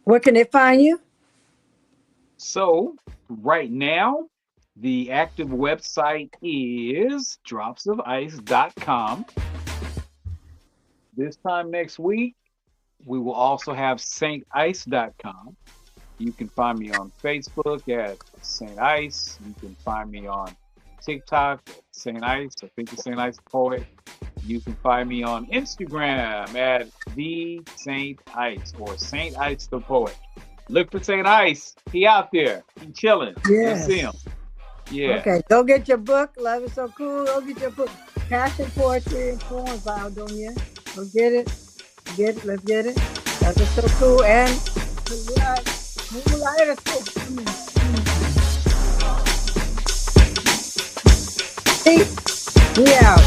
Where can they find you?
So, right now, the active website is dropsofice.com. This time next week, we will also have saintice.com. You can find me on Facebook at Saint Ice. You can find me on TikTok at Saint Ice. I think it's Saint Ice Poet. You can find me on Instagram at the Saint Ice or Saint Ice the Poet. Look for Saint Ice. He out there. He chilling. You'll see
Yes.
him. Yeah.
Okay, go get your book. Love is so cool. Go get your book. Passion, Poetry, and Poems by Aldonia. Go get it. Get it. Let's get it. Love is so cool. And moonlight. Peace. We out.